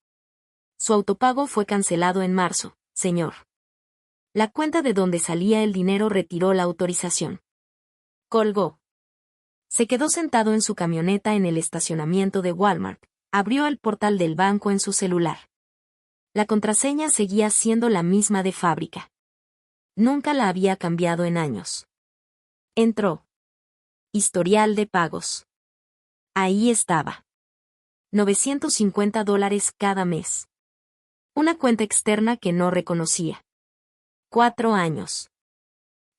Su autopago fue cancelado en marzo, señor. La cuenta de donde salía el dinero retiró la autorización. Colgó. Se quedó sentado en su camioneta en el estacionamiento de Walmart, abrió el portal del banco en su celular. La contraseña seguía siendo la misma de fábrica. Nunca la había cambiado en años. Entró. Historial de pagos. Ahí estaba. $950 cada mes. Una cuenta externa que no reconocía. 4 años.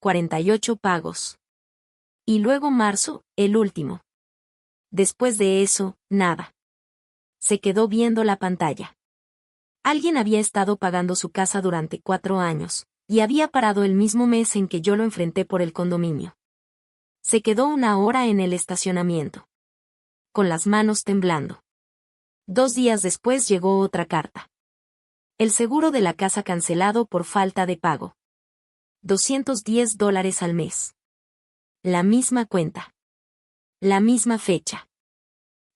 48 pagos. Y luego marzo, el último. Después de eso, nada. Se quedó viendo la pantalla. Alguien había estado pagando su casa durante 4 años, y había parado el mismo mes en que yo lo enfrenté por el condominio. Se quedó 1 hora en el estacionamiento. Con las manos temblando. 2 días después llegó otra carta. El seguro de la casa cancelado por falta de pago. $210 al mes. La misma cuenta. La misma fecha.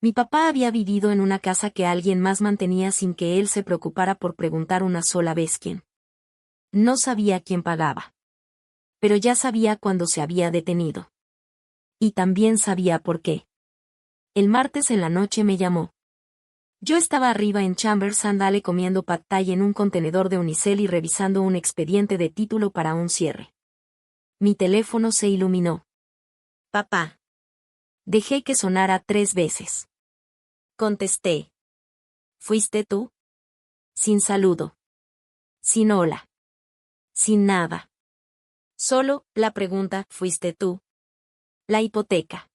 Mi papá había vivido en una casa que alguien más mantenía sin que él se preocupara por preguntar una sola vez quién. No sabía quién pagaba. Pero ya sabía cuándo se había detenido. Y también sabía por qué. El martes en la noche me llamó. Yo estaba arriba en Chambers Sandale comiendo pad thai en un contenedor de unicel y revisando un expediente de título para un cierre. Mi teléfono se iluminó. Papá. Dejé que sonara 3 veces. Contesté. ¿Fuiste tú? Sin saludo. Sin hola. Sin nada. Solo, la pregunta, ¿fuiste tú? La hipoteca.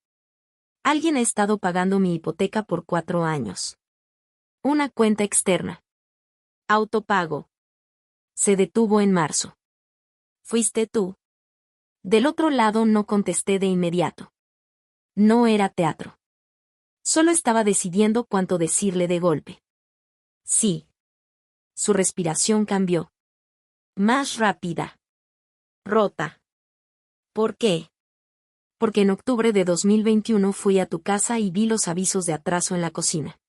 Alguien ha estado pagando mi hipoteca por 4 años. Una cuenta externa. Autopago. Se detuvo en marzo. ¿Fuiste tú? Del otro lado no contesté de inmediato. No era teatro. Solo estaba decidiendo cuánto decirle de golpe. Sí. Su respiración cambió. Más rápida. Rota. ¿Por qué? Porque en octubre de 2021 fui a tu casa y vi los avisos de atraso en la cocina.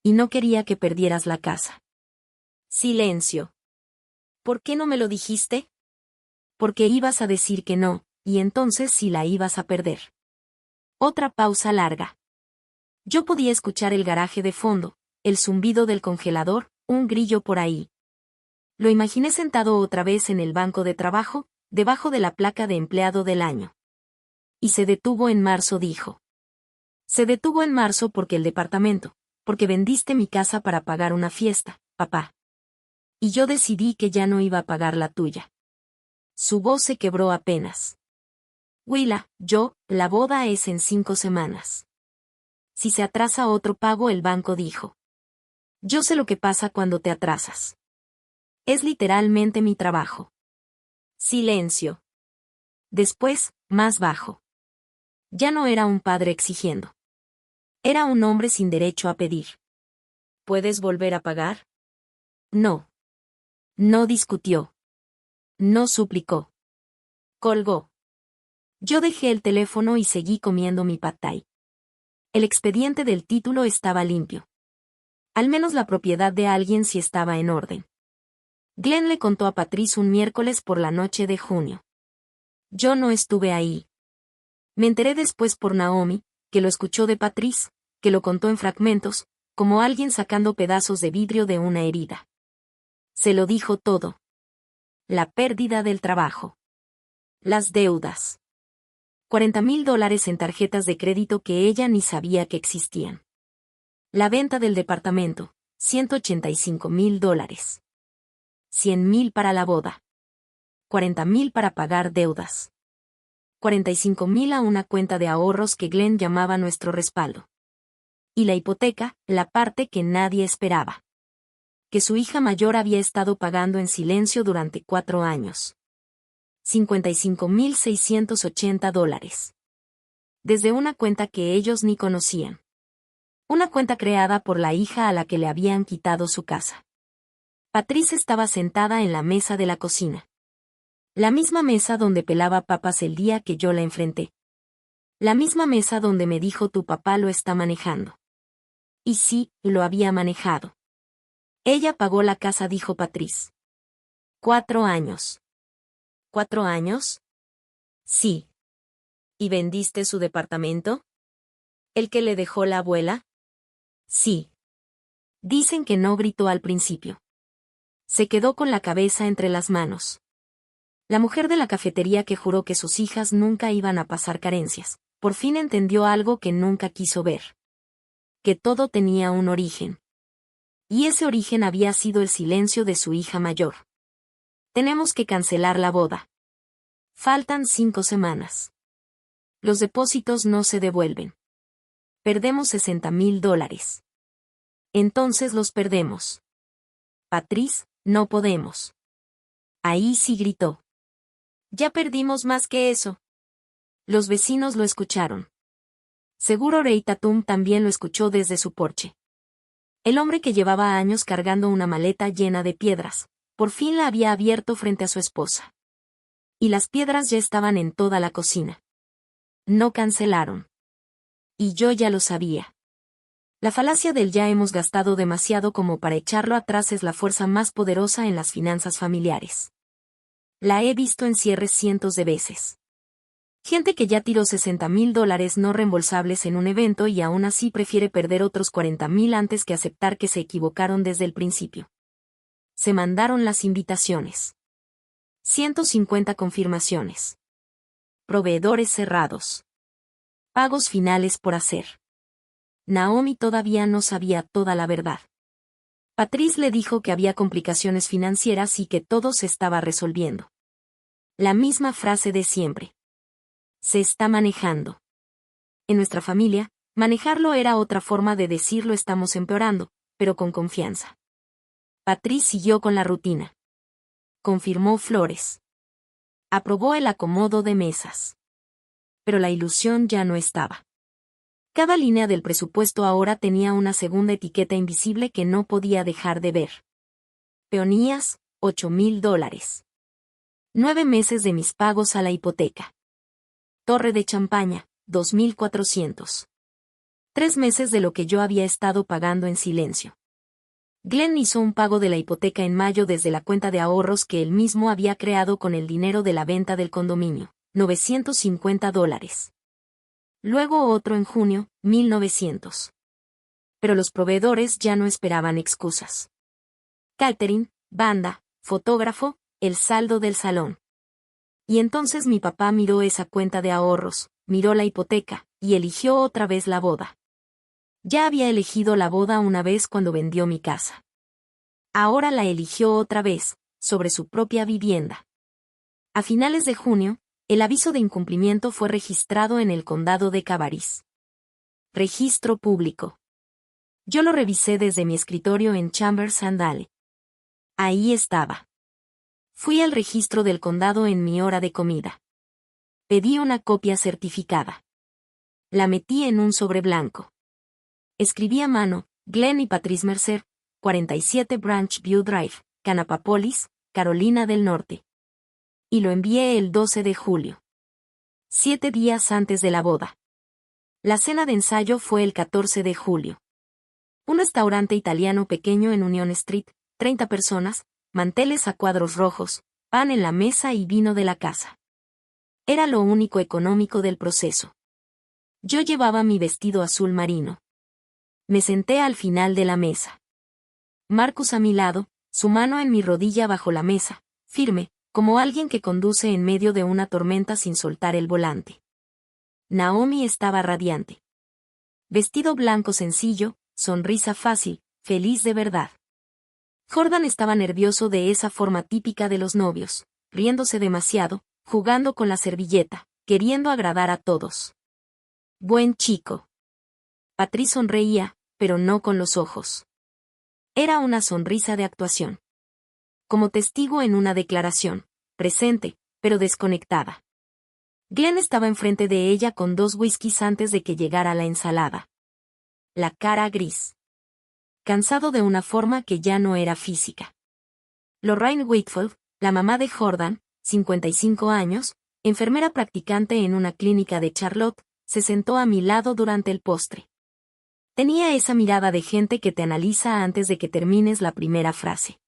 Y no quería que perdieras la casa. Silencio. ¿Por qué no me lo dijiste? Porque ibas a decir que no, y entonces sí la ibas a perder. Otra pausa larga. Yo podía escuchar el garaje de fondo, el zumbido del congelador, un grillo por ahí. Lo imaginé sentado otra vez en el banco de trabajo, debajo de la placa de empleado del año. Y se detuvo en marzo, dijo. Se detuvo en marzo porque el departamento, porque vendiste mi casa para pagar una fiesta, papá. Y yo decidí que ya no iba a pagar la tuya. Su voz se quebró apenas. Willa, la boda es en 5 semanas. Si se atrasa otro pago, el banco dijo. Yo sé lo que pasa cuando te atrasas. Es literalmente mi trabajo. Silencio. Después, más bajo. Ya no era un padre exigiendo. Era un hombre sin derecho a pedir. ¿Puedes volver a pagar? No. No discutió. No suplicó. Colgó. Yo dejé el teléfono y seguí comiendo mi pad thai. El expediente del título estaba limpio. Al menos la propiedad de alguien sí estaba en orden. Glenn le contó a Patrice un miércoles por la noche de junio. Yo no estuve ahí. Me enteré después por Naomi, que lo escuchó de Patrice, que lo contó en fragmentos, como alguien sacando pedazos de vidrio de una herida. Se lo dijo todo. La pérdida del trabajo. Las deudas. $40,000 en tarjetas de crédito que ella ni sabía que existían. La venta del departamento, $185,000. $100,000 para la boda. $40,000 para pagar deudas. $45,000 a una cuenta de ahorros que Glenn llamaba nuestro respaldo. Y la hipoteca, la parte que nadie esperaba. Que su hija mayor había estado pagando en silencio durante 4 años. $55,680. Desde una cuenta que ellos ni conocían. Una cuenta creada por la hija a la que le habían quitado su casa. Patrice estaba sentada en la mesa de la cocina. La misma mesa donde pelaba papas el día que yo la enfrenté. La misma mesa donde me dijo tu papá lo está manejando. Y sí, lo había manejado. Ella pagó la casa, dijo Patrice. 4 años. ¿4 años? Sí. ¿Y vendiste su departamento? ¿El que le dejó la abuela? Sí. Dicen que no gritó al principio. Se quedó con la cabeza entre las manos. La mujer de la cafetería que juró que sus hijas nunca iban a pasar carencias, por fin entendió algo que nunca quiso ver. Que todo tenía un origen. Y ese origen había sido el silencio de su hija mayor. Tenemos que cancelar la boda. Faltan 5 semanas. Los depósitos no se devuelven. Perdemos $60,000. Entonces los perdemos. Patrice, no podemos. Ahí sí gritó. Ya perdimos más que eso. Los vecinos lo escucharon. Seguro Rey Tatum también lo escuchó desde su porche. El hombre que llevaba años cargando una maleta llena de piedras, por fin la había abierto frente a su esposa. Y las piedras ya estaban en toda la cocina. No cancelaron. Y yo ya lo sabía. La falacia del ya hemos gastado demasiado como para echarlo atrás es la fuerza más poderosa en las finanzas familiares. La he visto en cierres cientos de veces. Gente que ya tiró $60,000 no reembolsables en un evento y aún así prefiere perder otros 40,000 antes que aceptar que se equivocaron desde el principio. Se mandaron las invitaciones. 150 confirmaciones. Proveedores cerrados. Pagos finales por hacer. Naomi todavía no sabía toda la verdad. Patrice le dijo que había complicaciones financieras y que todo se estaba resolviendo. La misma frase de siempre. Se está manejando. En nuestra familia, manejarlo era otra forma de decirlo estamos empeorando, pero con confianza. Patrice siguió con la rutina. Confirmó flores. Aprobó el acomodo de mesas. Pero la ilusión ya no estaba. Cada línea del presupuesto ahora tenía una segunda etiqueta invisible que no podía dejar de ver. Peonías, $8,000. 9 meses de mis pagos a la hipoteca. Torre de champaña, 2,400. 3 meses de lo que yo había estado pagando en silencio. Glenn hizo un pago de la hipoteca en mayo desde la cuenta de ahorros que él mismo había creado con el dinero de la venta del condominio, $950. Luego otro en junio, 1,900. Pero los proveedores ya no esperaban excusas. Catering, banda, fotógrafo, el saldo del salón. Y entonces mi papá miró esa cuenta de ahorros, miró la hipoteca, y eligió otra vez la boda. Ya había elegido la boda una vez cuando vendió mi casa. Ahora la eligió otra vez, sobre su propia vivienda. A finales de junio, el aviso de incumplimiento fue registrado en el condado de Cabarrus. Registro público. Yo lo revisé desde mi escritorio en Chambers and Dale. Ahí estaba. Fui al registro del condado en mi hora de comida. Pedí una copia certificada. La metí en un sobre blanco. Escribí a mano, Glenn y Patrice Mercer, 47 Branch View Drive, Canapapolis, Carolina del Norte. Y lo envié el 12 de julio. 7 días antes de la boda. La cena de ensayo fue el 14 de julio. Un restaurante italiano pequeño en Union Street, 30 personas, manteles a cuadros rojos, pan en la mesa y vino de la casa. Era lo único económico del proceso. Yo llevaba mi vestido azul marino. Me senté al final de la mesa. Marcus a mi lado, su mano en mi rodilla bajo la mesa, firme, como alguien que conduce en medio de una tormenta sin soltar el volante. Naomi estaba radiante. Vestido blanco sencillo, sonrisa fácil, feliz de verdad. Jordan estaba nervioso de esa forma típica de los novios, riéndose demasiado, jugando con la servilleta, queriendo agradar a todos. Buen chico. Patrice sonreía, pero no con los ojos. Era una sonrisa de actuación. Como testigo en una declaración, presente, pero desconectada. Glenn estaba enfrente de ella con 2 whiskies antes de que llegara la ensalada. La cara gris. Cansado de una forma que ya no era física. Lorraine Wakefield, la mamá de Jordan, 55 años, enfermera practicante en una clínica de Charlotte, se sentó a mi lado durante el postre. Tenía esa mirada de gente que te analiza antes de que termines la primera frase.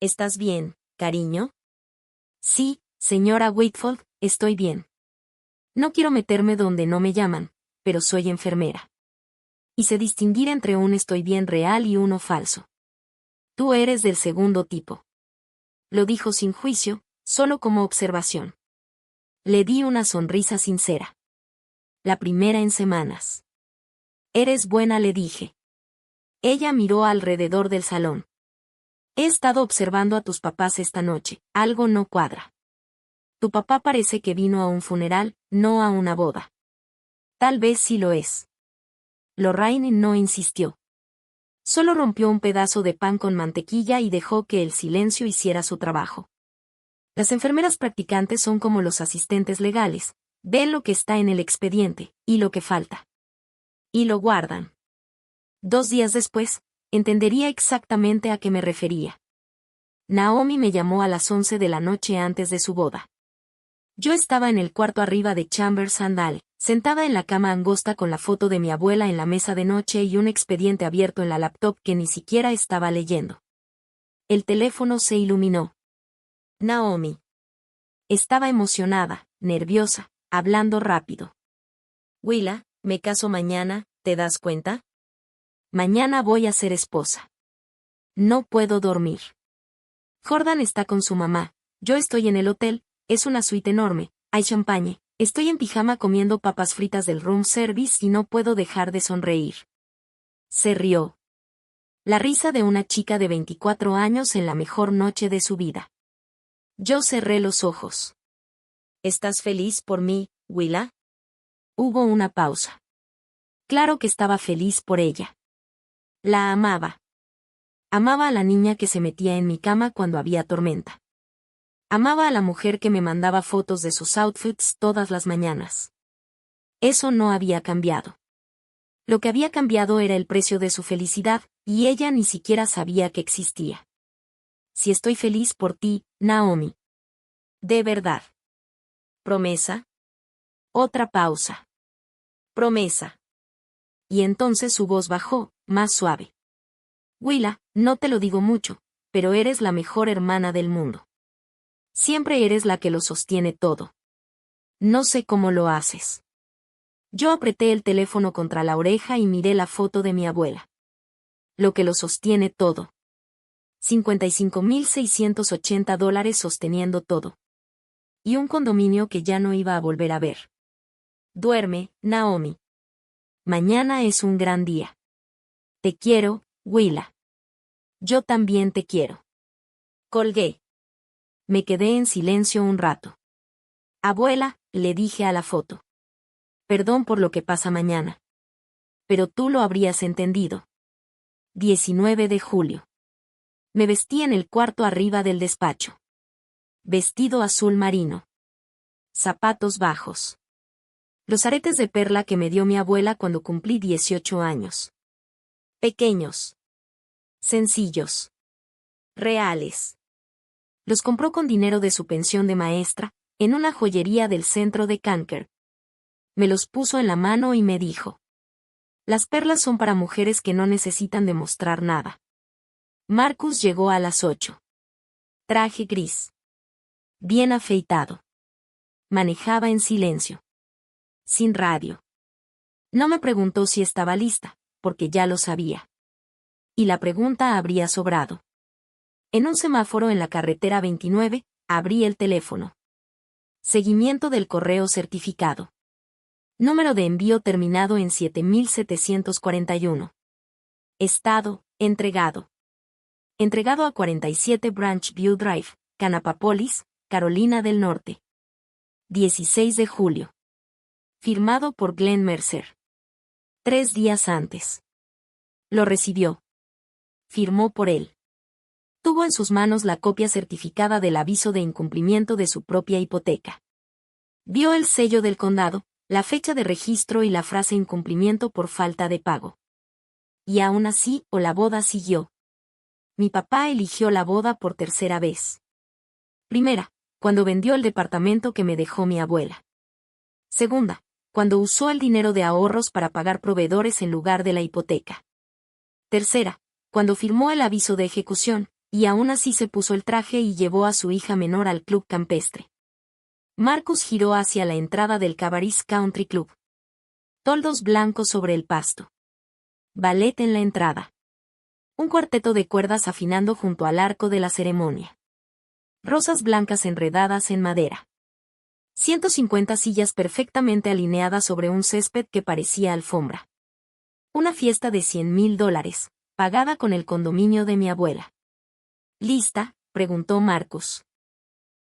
¿Estás bien, cariño? Sí, señora Wakefield, estoy bien. No quiero meterme donde no me llaman, pero soy enfermera. Y sé distinguir entre un estoy bien real y uno falso. Tú eres del segundo tipo. Lo dijo sin juicio, solo como observación. Le di una sonrisa sincera. La primera en semanas. Eres buena, le dije. Ella miró alrededor del salón. He estado observando a tus papás esta noche, algo no cuadra. Tu papá parece que vino a un funeral, no a una boda. Tal vez sí lo es. Lorraine no insistió. Solo rompió un pedazo de pan con mantequilla y dejó que el silencio hiciera su trabajo. Las enfermeras practicantes son como los asistentes legales, ven lo que está en el expediente, y lo que falta. Y lo guardan. 2 días después, entendería exactamente a qué me refería. Naomi me llamó a las 11 de la noche antes de su boda. Yo estaba en el cuarto arriba de Chambers and Dale, sentada en la cama angosta con la foto de mi abuela en la mesa de noche y un expediente abierto en la laptop que ni siquiera estaba leyendo. El teléfono se iluminó. Naomi. Estaba emocionada, nerviosa, hablando rápido. Willa, me caso mañana, ¿te das cuenta? Mañana voy a ser esposa. No puedo dormir. Jordan está con su mamá, yo estoy en el hotel, es una suite enorme, hay champagne, estoy en pijama comiendo papas fritas del room service y no puedo dejar de sonreír. Se rió. La risa de una chica de 24 años en la mejor noche de su vida. Yo cerré los ojos. ¿Estás feliz por mí, Willa? Hubo una pausa. Claro que estaba feliz por ella. La amaba. Amaba a la niña que se metía en mi cama cuando había tormenta. Amaba a la mujer que me mandaba fotos de sus outfits todas las mañanas. Eso no había cambiado. Lo que había cambiado era el precio de su felicidad, y ella ni siquiera sabía que existía. Si estoy feliz por ti, Naomi. De verdad. ¿Promesa? Otra pausa. Promesa. Y entonces su voz bajó, más suave. Willa, no te lo digo mucho, pero eres la mejor hermana del mundo. Siempre eres la que lo sostiene todo. No sé cómo lo haces. Yo apreté el teléfono contra la oreja y miré la foto de mi abuela. Lo que lo sostiene todo. $55,680 sosteniendo todo. Y un condominio que ya no iba a volver a ver. Duerme, Naomi. Mañana es un gran día. Te quiero, Willa. Yo también te quiero. Colgué. Me quedé en silencio un rato. Abuela, le dije a la foto. Perdón por lo que pasa mañana. Pero tú lo habrías entendido. 19 de julio. Me vestí en el cuarto arriba del despacho. Vestido azul marino. Zapatos bajos. Los aretes de perla que me dio mi abuela cuando cumplí 18 años. Pequeños. Sencillos. Reales. Los compró con dinero de su pensión de maestra, en una joyería del centro de Kanker. Me los puso en la mano y me dijo. Las perlas son para mujeres que no necesitan demostrar nada. Marcus llegó a las 8. Traje gris. Bien afeitado. Manejaba en silencio. Sin radio. No me preguntó si estaba lista, porque ya lo sabía. Y la pregunta habría sobrado. En un semáforo en la carretera 29, abrí el teléfono. Seguimiento del correo certificado. Número de envío terminado en 7741. Estado, entregado. Entregado a 47 Branch View Drive, Canapapolis, Carolina del Norte. 16 de julio. Firmado por Glenn Mercer. 3 días antes. Lo recibió. Firmó por él. Tuvo Tuvo en sus manos la copia certificada del aviso de incumplimiento de su propia hipoteca. Vio el sello del condado, la fecha de registro y la frase incumplimiento por falta de pago. Y aún así, la boda siguió. Mi papá eligió la boda por tercera vez. Primera, cuando vendió el departamento que me dejó mi abuela. Segunda, cuando usó el dinero de ahorros para pagar proveedores en lugar de la hipoteca. Tercera, cuando firmó el aviso de ejecución, y aún así se puso el traje y llevó a su hija menor al club campestre. Marcus giró hacia la entrada del Cabarrus Country Club. Toldos blancos sobre el pasto. Ballet en la entrada. Un cuarteto de cuerdas afinando junto al arco de la ceremonia. Rosas blancas enredadas en madera. 150 sillas perfectamente alineadas sobre un césped que parecía alfombra. Una fiesta de $100,000, pagada con el condominio de mi abuela. ¿Lista?, preguntó Marcus.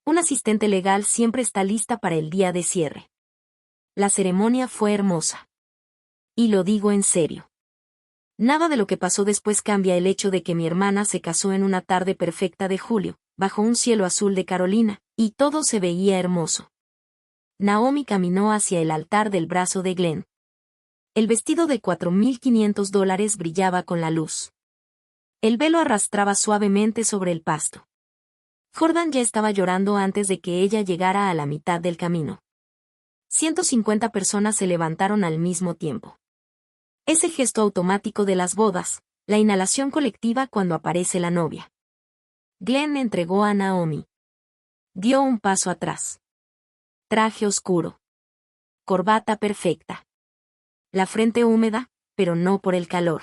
Un asistente legal siempre está lista para el día de cierre. La ceremonia fue hermosa. Y lo digo en serio. Nada de lo que pasó después cambia el hecho de que mi hermana se casó en una tarde perfecta de julio, bajo un cielo azul de Carolina, y todo se veía hermoso. Naomi caminó hacia el altar del brazo de Glenn. El vestido de $4,500 brillaba con la luz. El velo arrastraba suavemente sobre el pasto. Jordan ya estaba llorando antes de que ella llegara a la mitad del camino. 150 personas se levantaron al mismo tiempo. Ese gesto automático de las bodas, la inhalación colectiva cuando aparece la novia. Glenn entregó a Naomi. Dio un paso atrás. Traje oscuro. Corbata perfecta. La frente húmeda, pero no por el calor.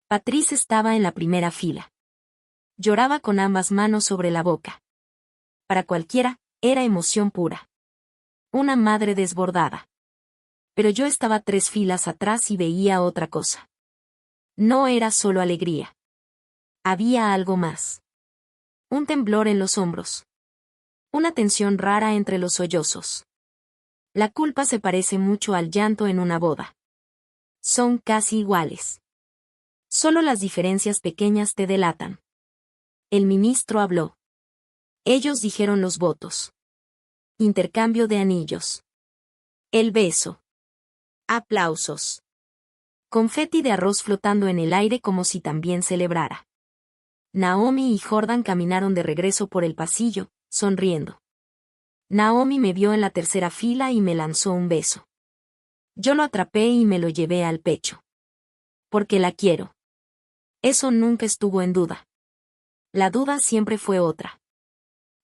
Patrice estaba en la primera fila. Lloraba con ambas manos sobre la boca. Para cualquiera, era emoción pura. Una madre desbordada. Pero yo estaba 3 filas atrás y veía otra cosa. No era solo alegría. Había algo más. Un temblor en los hombros. Una tensión rara entre los sollozos. La culpa se parece mucho al llanto en una boda. Son casi iguales. Solo las diferencias pequeñas te delatan. El ministro habló. Ellos dijeron los votos. Intercambio de anillos. El beso. Aplausos. Confeti de arroz flotando en el aire como si también celebrara. Naomi y Jordan caminaron de regreso por el pasillo, sonriendo. Naomi me vio en la tercera fila y me lanzó un beso. Yo lo atrapé y me lo llevé al pecho. Porque la quiero. Eso nunca estuvo en duda. La duda siempre fue otra.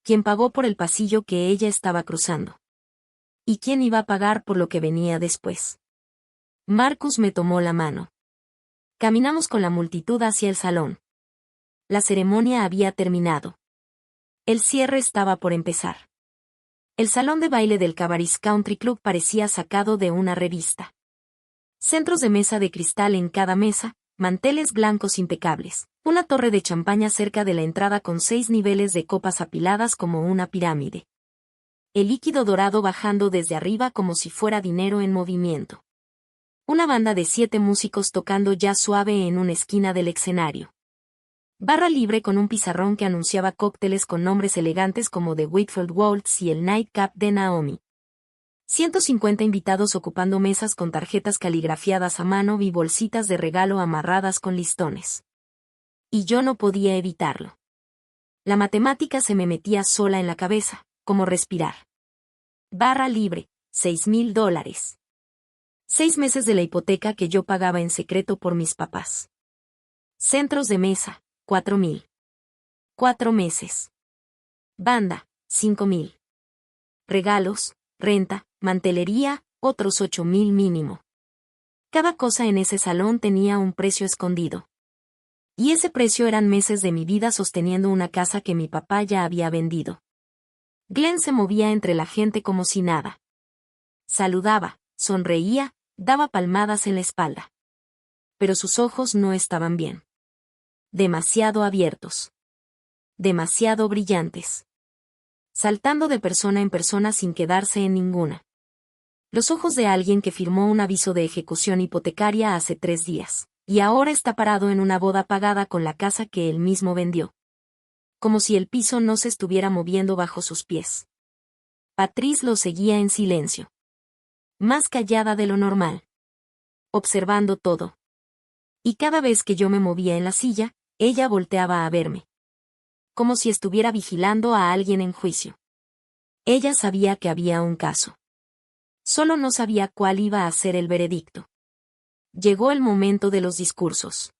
¿Quién pagó por el pasillo que ella estaba cruzando? ¿Y quién iba a pagar por lo que venía después? Marcus me tomó la mano. Caminamos con la multitud hacia el salón. La ceremonia había terminado. El cierre estaba por empezar. El salón de baile del Cabarrus Country Club parecía sacado de una revista. Centros de mesa de cristal en cada mesa, manteles blancos impecables, una torre de champaña cerca de la entrada con 6 niveles de copas apiladas como una pirámide. El líquido dorado bajando desde arriba como si fuera dinero en movimiento. Una banda de 7 músicos tocando jazz suave en una esquina del escenario. Barra libre con un pizarrón que anunciaba cócteles con nombres elegantes como The Whitfield Waltz y el Nightcap de Naomi. 150 invitados ocupando mesas con tarjetas caligrafiadas a mano y bolsitas de regalo amarradas con listones. Y yo no podía evitarlo. La matemática se me metía sola en la cabeza, como respirar. Barra libre, $6,000. 6 meses de la hipoteca que yo pagaba en secreto por mis papás. Centros de mesa, 4,000. 4 meses. Banda, 5,000. Regalos, renta, mantelería, otros 8,000 mínimo. Cada cosa en ese salón tenía un precio escondido. Y ese precio eran meses de mi vida sosteniendo una casa que mi papá ya había vendido. Glenn se movía entre la gente como si nada. Saludaba, sonreía, daba palmadas en la espalda. Pero sus ojos no estaban bien. Demasiado abiertos. Demasiado brillantes. Saltando de persona en persona sin quedarse en ninguna. Los ojos de alguien que firmó un aviso de ejecución hipotecaria hace 3 días, y ahora está parado en una boda pagada con la casa que él mismo vendió. como si el piso no se estuviera moviendo bajo sus pies. Patrice lo seguía en silencio. Más callada de lo normal. Observando todo. Y cada vez que yo me movía en la silla, ella volteaba a verme. Como si estuviera vigilando a alguien en juicio. Ella sabía que había un caso. Solo no sabía cuál iba a ser el veredicto. Llegó el momento de los discursos.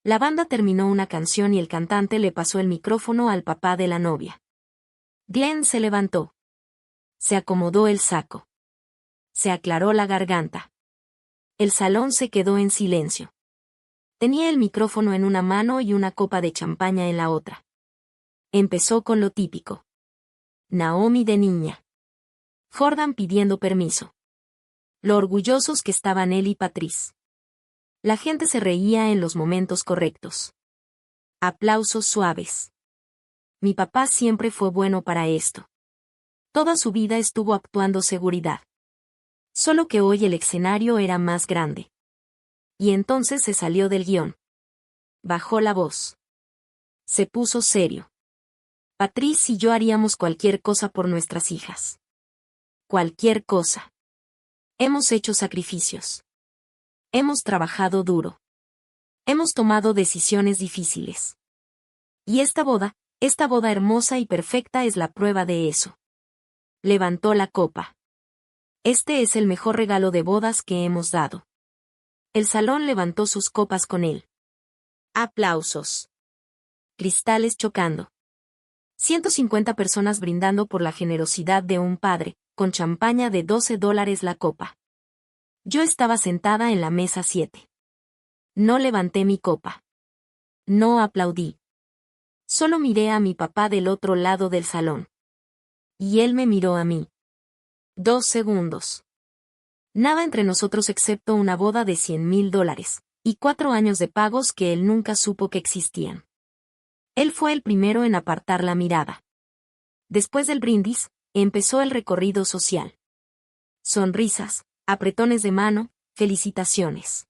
La banda terminó una canción y el cantante le pasó el micrófono al papá de la novia. Glenn se levantó. Se acomodó el saco. Se aclaró la garganta. El salón se quedó en silencio. Tenía el micrófono en una mano y una copa de champaña en la otra. Empezó con lo típico. Naomi de niña. Jordan pidiendo permiso. Lo orgullosos que estaban él y Patrice. La gente se reía en los momentos correctos. Aplausos suaves. Mi papá siempre fue bueno para esto. Toda su vida estuvo actuando seguridad. Solo que hoy el escenario era más grande. Y entonces se salió del guión. Bajó la voz. Se puso serio. Patrice y yo haríamos cualquier cosa por nuestras hijas. Cualquier cosa. Hemos hecho sacrificios. Hemos trabajado duro. Hemos tomado decisiones difíciles. Y esta boda hermosa y perfecta es la prueba de eso. Levantó la copa. Este es el mejor regalo de bodas que hemos dado. El salón levantó sus copas con él. Aplausos. Cristales chocando. 150 personas brindando por la generosidad de un padre, con champaña de $12 la copa. Yo estaba sentada en la mesa 7. No levanté mi copa. No aplaudí. Solo miré a mi papá del otro lado del salón. Y él me miró a mí. 2 segundos. Nada entre nosotros excepto una boda de $100,000, y 4 años de pagos que él nunca supo que existían. Él fue el primero en apartar la mirada. Después del brindis, empezó el recorrido social. Sonrisas, apretones de mano, felicitaciones.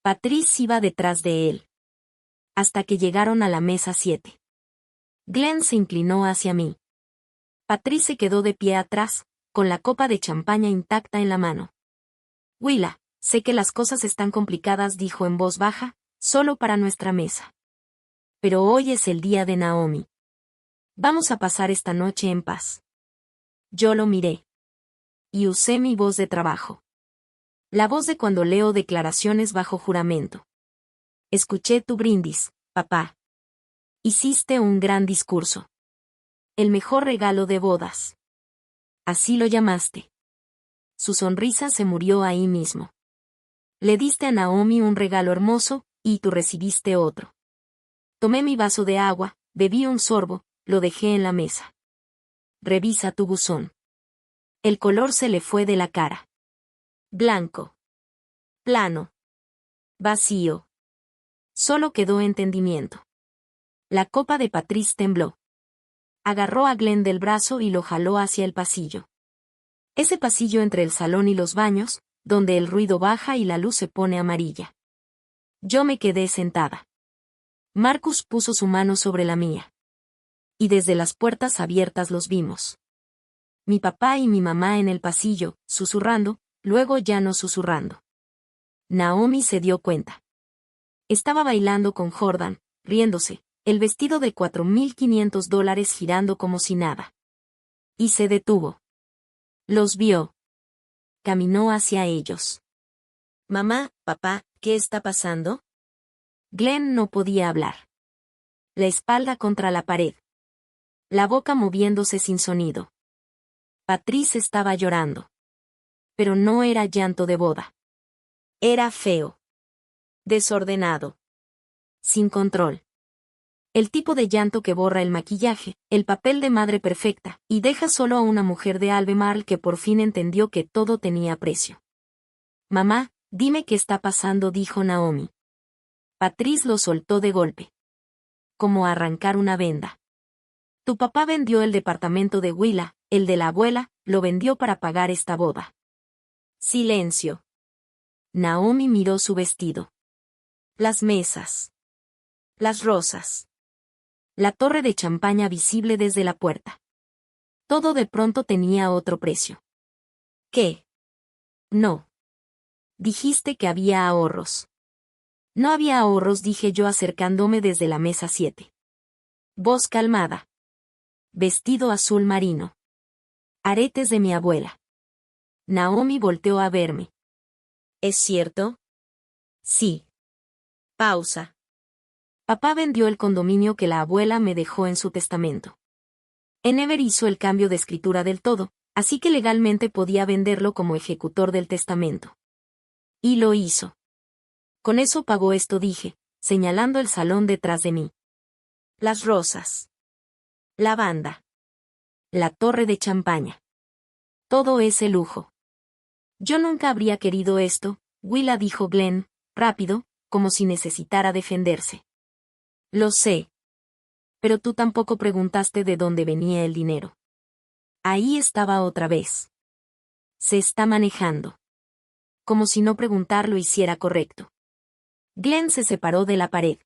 Patrice iba detrás de él. Hasta que llegaron a la mesa 7. Glenn se inclinó hacia mí. Patrice se quedó de pie atrás, con la copa de champaña intacta en la mano. Willa, sé que las cosas están complicadas, dijo en voz baja, solo para nuestra mesa. Pero hoy es el día de Naomi. Vamos a pasar esta noche en paz. Yo lo miré. Y usé mi voz de trabajo. La voz de cuando leo declaraciones bajo juramento. Escuché tu brindis, papá. Hiciste un gran discurso. El mejor regalo de bodas. Así lo llamaste. Su sonrisa se murió ahí mismo. Le diste a Naomi un regalo hermoso, y tú recibiste otro. Tomé mi vaso de agua, bebí un sorbo, lo dejé en la mesa. Revisa tu buzón. El color se le fue de la cara. Blanco. Plano. Vacío. Solo quedó entendimiento. La copa de Patrice tembló. Agarró a Glenn del brazo y lo jaló hacia el pasillo. Ese pasillo entre el salón y los baños, donde el ruido baja y la luz se pone amarilla. Yo me quedé sentada. Marcus puso su mano sobre la mía. Y desde las puertas abiertas los vimos. Mi papá y mi mamá en el pasillo, susurrando, luego ya no susurrando. Naomi se dio cuenta. Estaba bailando con Jordan, riéndose, el vestido de $4,500 girando como si nada. Y se detuvo. Los vio. Caminó hacia ellos. Mamá, papá, ¿qué está pasando? Glenn no podía hablar. La espalda contra la pared. La boca moviéndose sin sonido. Patrice estaba llorando. Pero no era llanto de boda. Era feo. Desordenado. Sin control. El tipo de llanto que borra el maquillaje, el papel de madre perfecta, y deja solo a una mujer de Albemarle que por fin entendió que todo tenía precio. Mamá, dime qué está pasando, dijo Naomi. Patrice lo soltó de golpe. Como arrancar una venda. Tu papá vendió el departamento de Willa, el de la abuela, lo vendió para pagar esta boda. Silencio. Naomi miró su vestido. Las mesas. Las rosas. La torre de champaña visible desde la puerta. Todo de pronto tenía otro precio. ¿Qué? No. Dijiste que había ahorros. No había ahorros, dije yo acercándome desde la mesa 7. Voz calmada. Vestido azul marino. Aretes de mi abuela. Naomi volteó a verme. ¿Es cierto? Sí. Pausa. Papá vendió el condominio que la abuela me dejó en su testamento. Enever hizo el cambio de escritura del todo, así que legalmente podía venderlo como ejecutor del testamento. Y lo hizo. Con eso pagó esto, dije, señalando el salón detrás de mí. Las rosas. La banda. La torre de champaña. Todo ese lujo. Yo nunca habría querido esto, Willa, dijo Glenn, rápido, como si necesitara defenderse. Lo sé. Pero tú tampoco preguntaste de dónde venía el dinero. Ahí estaba otra vez. Se está manejando. Como si no preguntar lo hiciera correcto. Glenn se separó de la pared.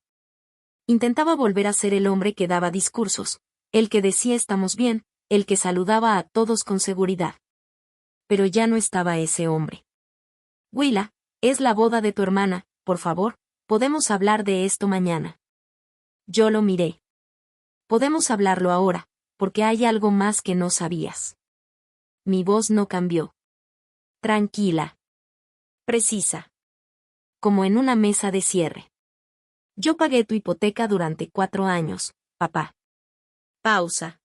Intentaba volver a ser el hombre que daba discursos, el que decía estamos bien, el que saludaba a todos con seguridad. Pero ya no estaba ese hombre. Willa, es la boda de tu hermana, por favor, podemos hablar de esto mañana. Yo lo miré. Podemos hablarlo ahora, porque hay algo más que no sabías. Mi voz no cambió. Tranquila. Precisa. Como en una mesa de cierre. Yo pagué tu hipoteca durante 4 años, papá. Pausa.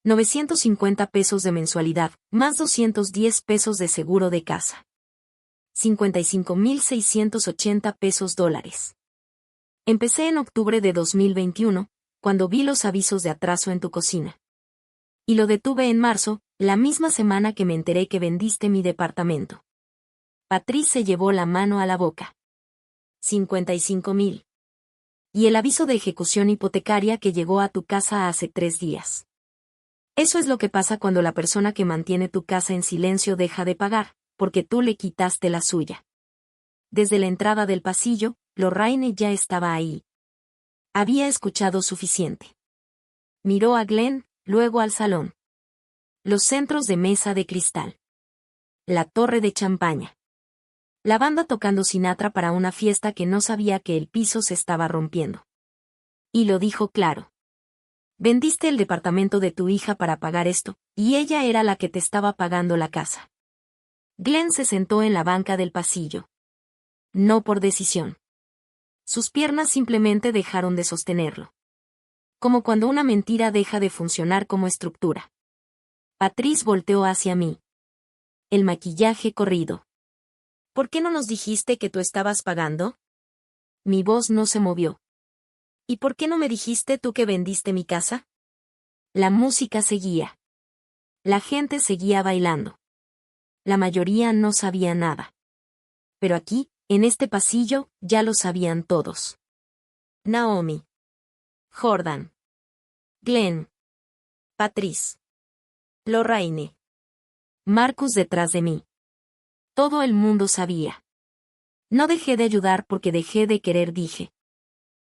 950 pesos de mensualidad, más 210 pesos de seguro de casa. 55.680 pesos dólares. Empecé en octubre de 2021, cuando vi los avisos de atraso en tu cocina. Y lo detuve en marzo, la misma semana que me enteré que vendiste mi departamento. Patrice se llevó la mano a la boca. 55.000. Y el aviso de ejecución hipotecaria que llegó a tu casa hace 3 días. Eso es lo que pasa cuando la persona que mantiene tu casa en silencio deja de pagar, porque tú le quitaste la suya. Desde la entrada del pasillo, Lorraine ya estaba ahí. Había escuchado suficiente. Miró a Glenn, luego al salón. Los centros de mesa de cristal. La torre de champaña. La banda tocando Sinatra para una fiesta que no sabía que el piso se estaba rompiendo. Y lo dijo claro. Vendiste el departamento de tu hija para pagar esto, y ella era la que te estaba pagando la casa. Glenn se sentó en la banca del pasillo. No por decisión. Sus piernas simplemente dejaron de sostenerlo. Como cuando una mentira deja de funcionar como estructura. Patrice volteó hacia mí. El maquillaje corrido. ¿Por qué no nos dijiste que tú estabas pagando? Mi voz no se movió. ¿Y por qué no me dijiste tú que vendiste mi casa? La música seguía. La gente seguía bailando. La mayoría no sabía nada. Pero aquí, en este pasillo, ya lo sabían todos. Naomi. Jordan. Glenn. Patrice. Lorraine. Marcus detrás de mí. Todo el mundo sabía. No dejé de ayudar porque dejé de querer, dije.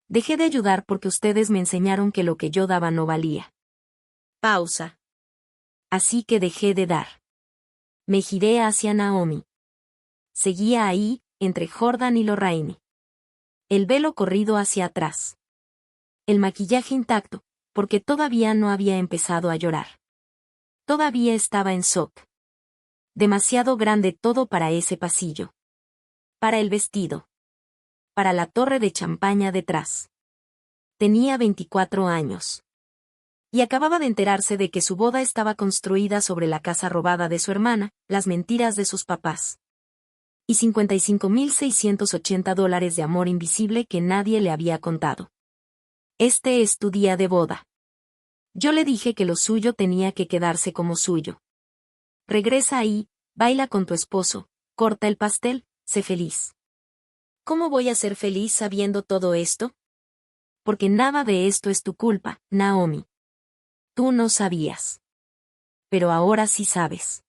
Dejé de ayudar porque ustedes me enseñaron que lo que yo daba no valía. Pausa. Así que dejé de dar. Me giré hacia Naomi. Seguía ahí, entre Jordan y Lorraine. El velo corrido hacia atrás. El maquillaje intacto, porque todavía no había empezado a llorar. Todavía estaba en shock. Demasiado grande todo para ese pasillo. Para el vestido. Para la torre de champaña detrás. Tenía 24 años. Y acababa de enterarse de que su boda estaba construida sobre la casa robada de su hermana, las mentiras de sus papás. Y 55.680 dólares de amor invisible que nadie le había contado. Este es tu día de boda. Yo le dije que lo suyo tenía que quedarse como suyo. Regresa ahí, baila con tu esposo, corta el pastel, sé feliz. ¿Cómo voy a ser feliz sabiendo todo esto? Porque nada de esto es tu culpa, Naomi. Tú no sabías. Pero ahora sí sabes.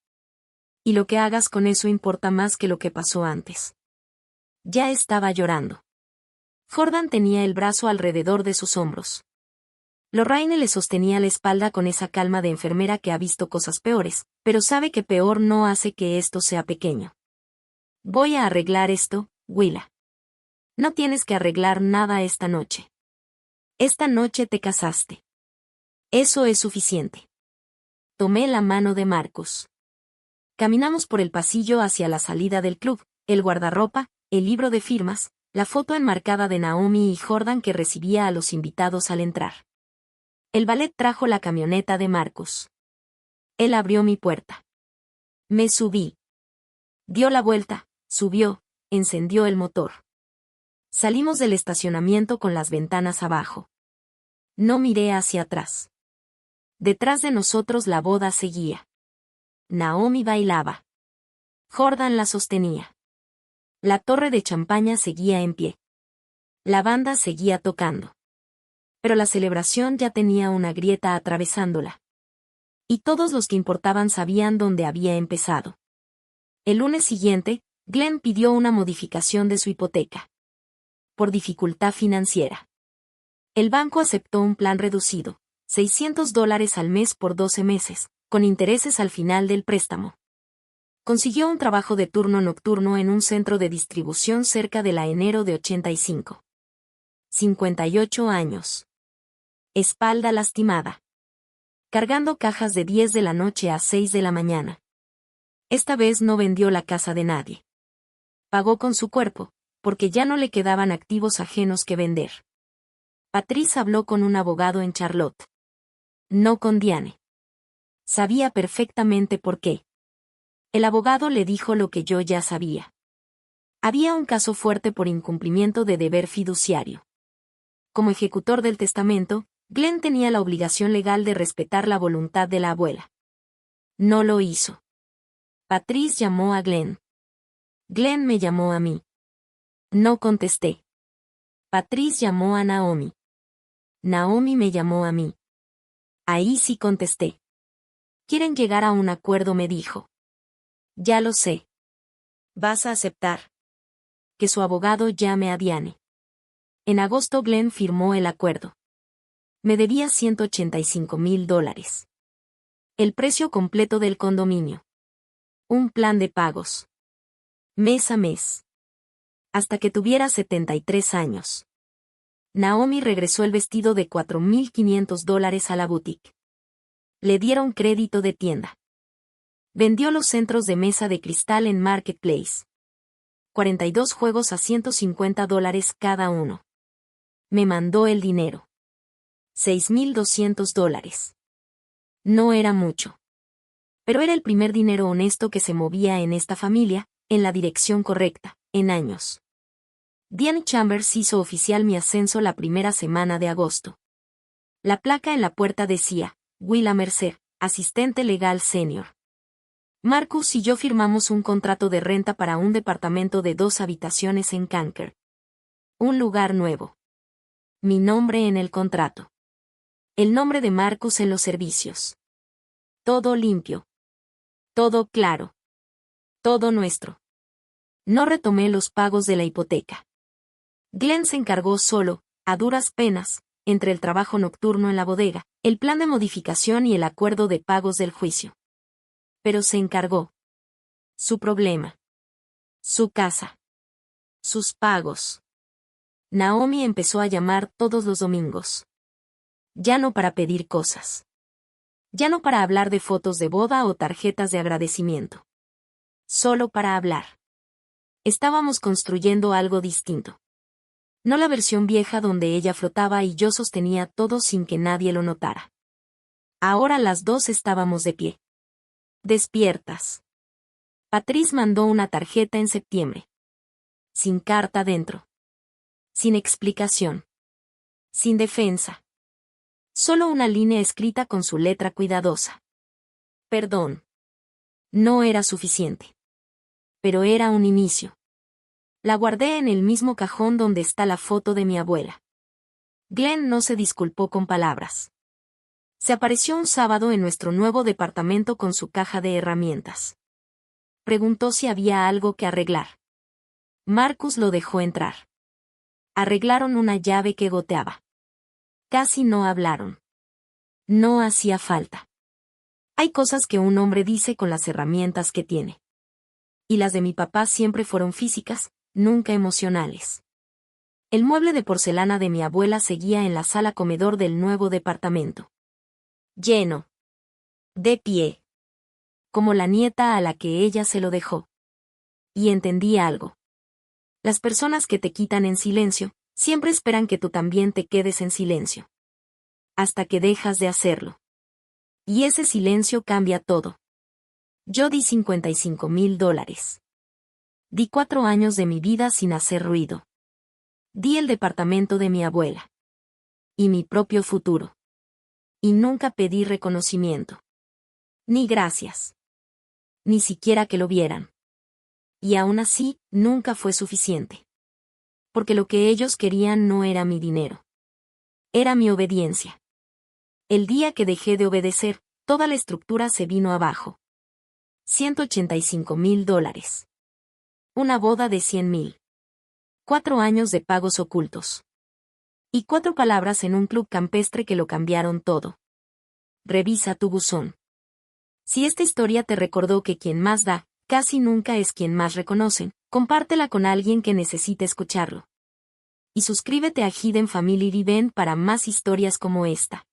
Y lo que hagas con eso importa más que lo que pasó antes. Ya estaba llorando. Jordan tenía el brazo alrededor de sus hombros. Lorraine le sostenía la espalda con esa calma de enfermera que ha visto cosas peores, pero sabe que peor no hace que esto sea pequeño. Voy a arreglar esto, Willa. No tienes que arreglar nada esta noche. Esta noche te casaste. Eso es suficiente. Tomé la mano de Marcus. Caminamos por el pasillo hacia la salida del club, el guardarropa, el libro de firmas, la foto enmarcada de Naomi y Jordan que recibía a los invitados al entrar. El valet trajo la camioneta de Marcus. Él abrió mi puerta. Me subí. Dio la vuelta, subió, encendió el motor. Salimos del estacionamiento con las ventanas abajo. No miré hacia atrás. Detrás de nosotros la boda seguía. Naomi bailaba. Jordan la sostenía. La torre de champaña seguía en pie. La banda seguía tocando. Pero la celebración ya tenía una grieta atravesándola. Y todos los que importaban sabían dónde había empezado. El lunes siguiente, Glenn pidió una modificación de su hipoteca. Por dificultad financiera. El banco aceptó un plan reducido, $600 al mes por 12 meses, con intereses al final del préstamo. Consiguió un trabajo de turno nocturno en un centro de distribución cerca de la enero de 85. 58 años. Espalda lastimada. Cargando cajas de 10 de la noche a 6 de la mañana. Esta vez no vendió la casa de nadie. Pagó con su cuerpo, porque ya no le quedaban activos ajenos que vender. Patrice habló con un abogado en Charlotte. No con Diane. Sabía perfectamente por qué. El abogado le dijo lo que yo ya sabía. Había un caso fuerte por incumplimiento de deber fiduciario. Como ejecutor del testamento, Glenn tenía la obligación legal de respetar la voluntad de la abuela. No lo hizo. Patrice llamó a Glenn. Glenn me llamó a mí. No contesté. Patrice llamó a Naomi. Naomi me llamó a mí. Ahí sí contesté. Quieren llegar a un acuerdo, me dijo. Ya lo sé. ¿Vas a aceptar? Que su abogado llame a Diane. En agosto Glenn firmó el acuerdo. Me debía $185,000. El precio completo del condominio. Un plan de pagos. Mes a mes. Hasta que tuviera 73 años. Naomi regresó el vestido de $4,500 a la boutique. Le dieron crédito de tienda. Vendió los centros de mesa de cristal en Marketplace. 42 juegos a $150 cada uno. Me mandó el dinero. $6,200. No era mucho. Pero era el primer dinero honesto que se movía en esta familia, en la dirección correcta, en años. Diane Chambers hizo oficial mi ascenso la primera semana de agosto. La placa en la puerta decía, Willa Mercer, asistente legal senior. Marcus y yo firmamos un contrato de renta para un departamento de 2 habitaciones en Kanker. Un lugar nuevo. Mi nombre en el contrato. El nombre de Marcus en los servicios. Todo limpio. Todo claro. Todo nuestro. No retomé los pagos de la hipoteca. Glenn se encargó solo, a duras penas, entre el trabajo nocturno en la bodega, el plan de modificación y el acuerdo de pagos del juicio. Pero se encargó. Su problema. Su casa. Sus pagos. Naomi empezó a llamar todos los domingos. Ya no para pedir cosas. Ya no para hablar de fotos de boda o tarjetas de agradecimiento. Solo para hablar. Estábamos construyendo algo distinto. No la versión vieja donde ella flotaba y yo sostenía todo sin que nadie lo notara. Ahora las dos estábamos de pie. Despiertas. Patrice mandó una tarjeta en septiembre. Sin carta dentro. Sin explicación. Sin defensa. Solo una línea escrita con su letra cuidadosa. Perdón. No era suficiente. Pero era un inicio. La guardé en el mismo cajón donde está la foto de mi abuela. Glenn no se disculpó con palabras. Se apareció un sábado en nuestro nuevo departamento con su caja de herramientas. Preguntó si había algo que arreglar. Marcus lo dejó entrar. Arreglaron una llave que goteaba. Casi no hablaron. No hacía falta. Hay cosas que un hombre dice con las herramientas que tiene. Y las de mi papá siempre fueron físicas, nunca emocionales. El mueble de porcelana de mi abuela seguía en la sala comedor del nuevo departamento. Lleno. De pie. Como la nieta a la que ella se lo dejó. Y entendí algo. Las personas que te quitan en silencio, siempre esperan que tú también te quedes en silencio. Hasta que dejas de hacerlo. Y ese silencio cambia todo. Yo di $55,000. Di 4 años de mi vida sin hacer ruido. Di el departamento de mi abuela. Y mi propio futuro. Y nunca pedí reconocimiento. Ni gracias. Ni siquiera que lo vieran. Y aún así, nunca fue suficiente. Porque lo que ellos querían no era mi dinero. Era mi obediencia. El día que dejé de obedecer, toda la estructura se vino abajo. $185,000. Una boda de 100,000. 4 años de pagos ocultos. Y 4 palabras en un club campestre que lo cambiaron todo. Revisa tu buzón. Si esta historia te recordó que quien más da, casi nunca es quien más reconocen, compártela con alguien que necesite escucharlo. Y suscríbete a Hidden Family Event para más historias como esta.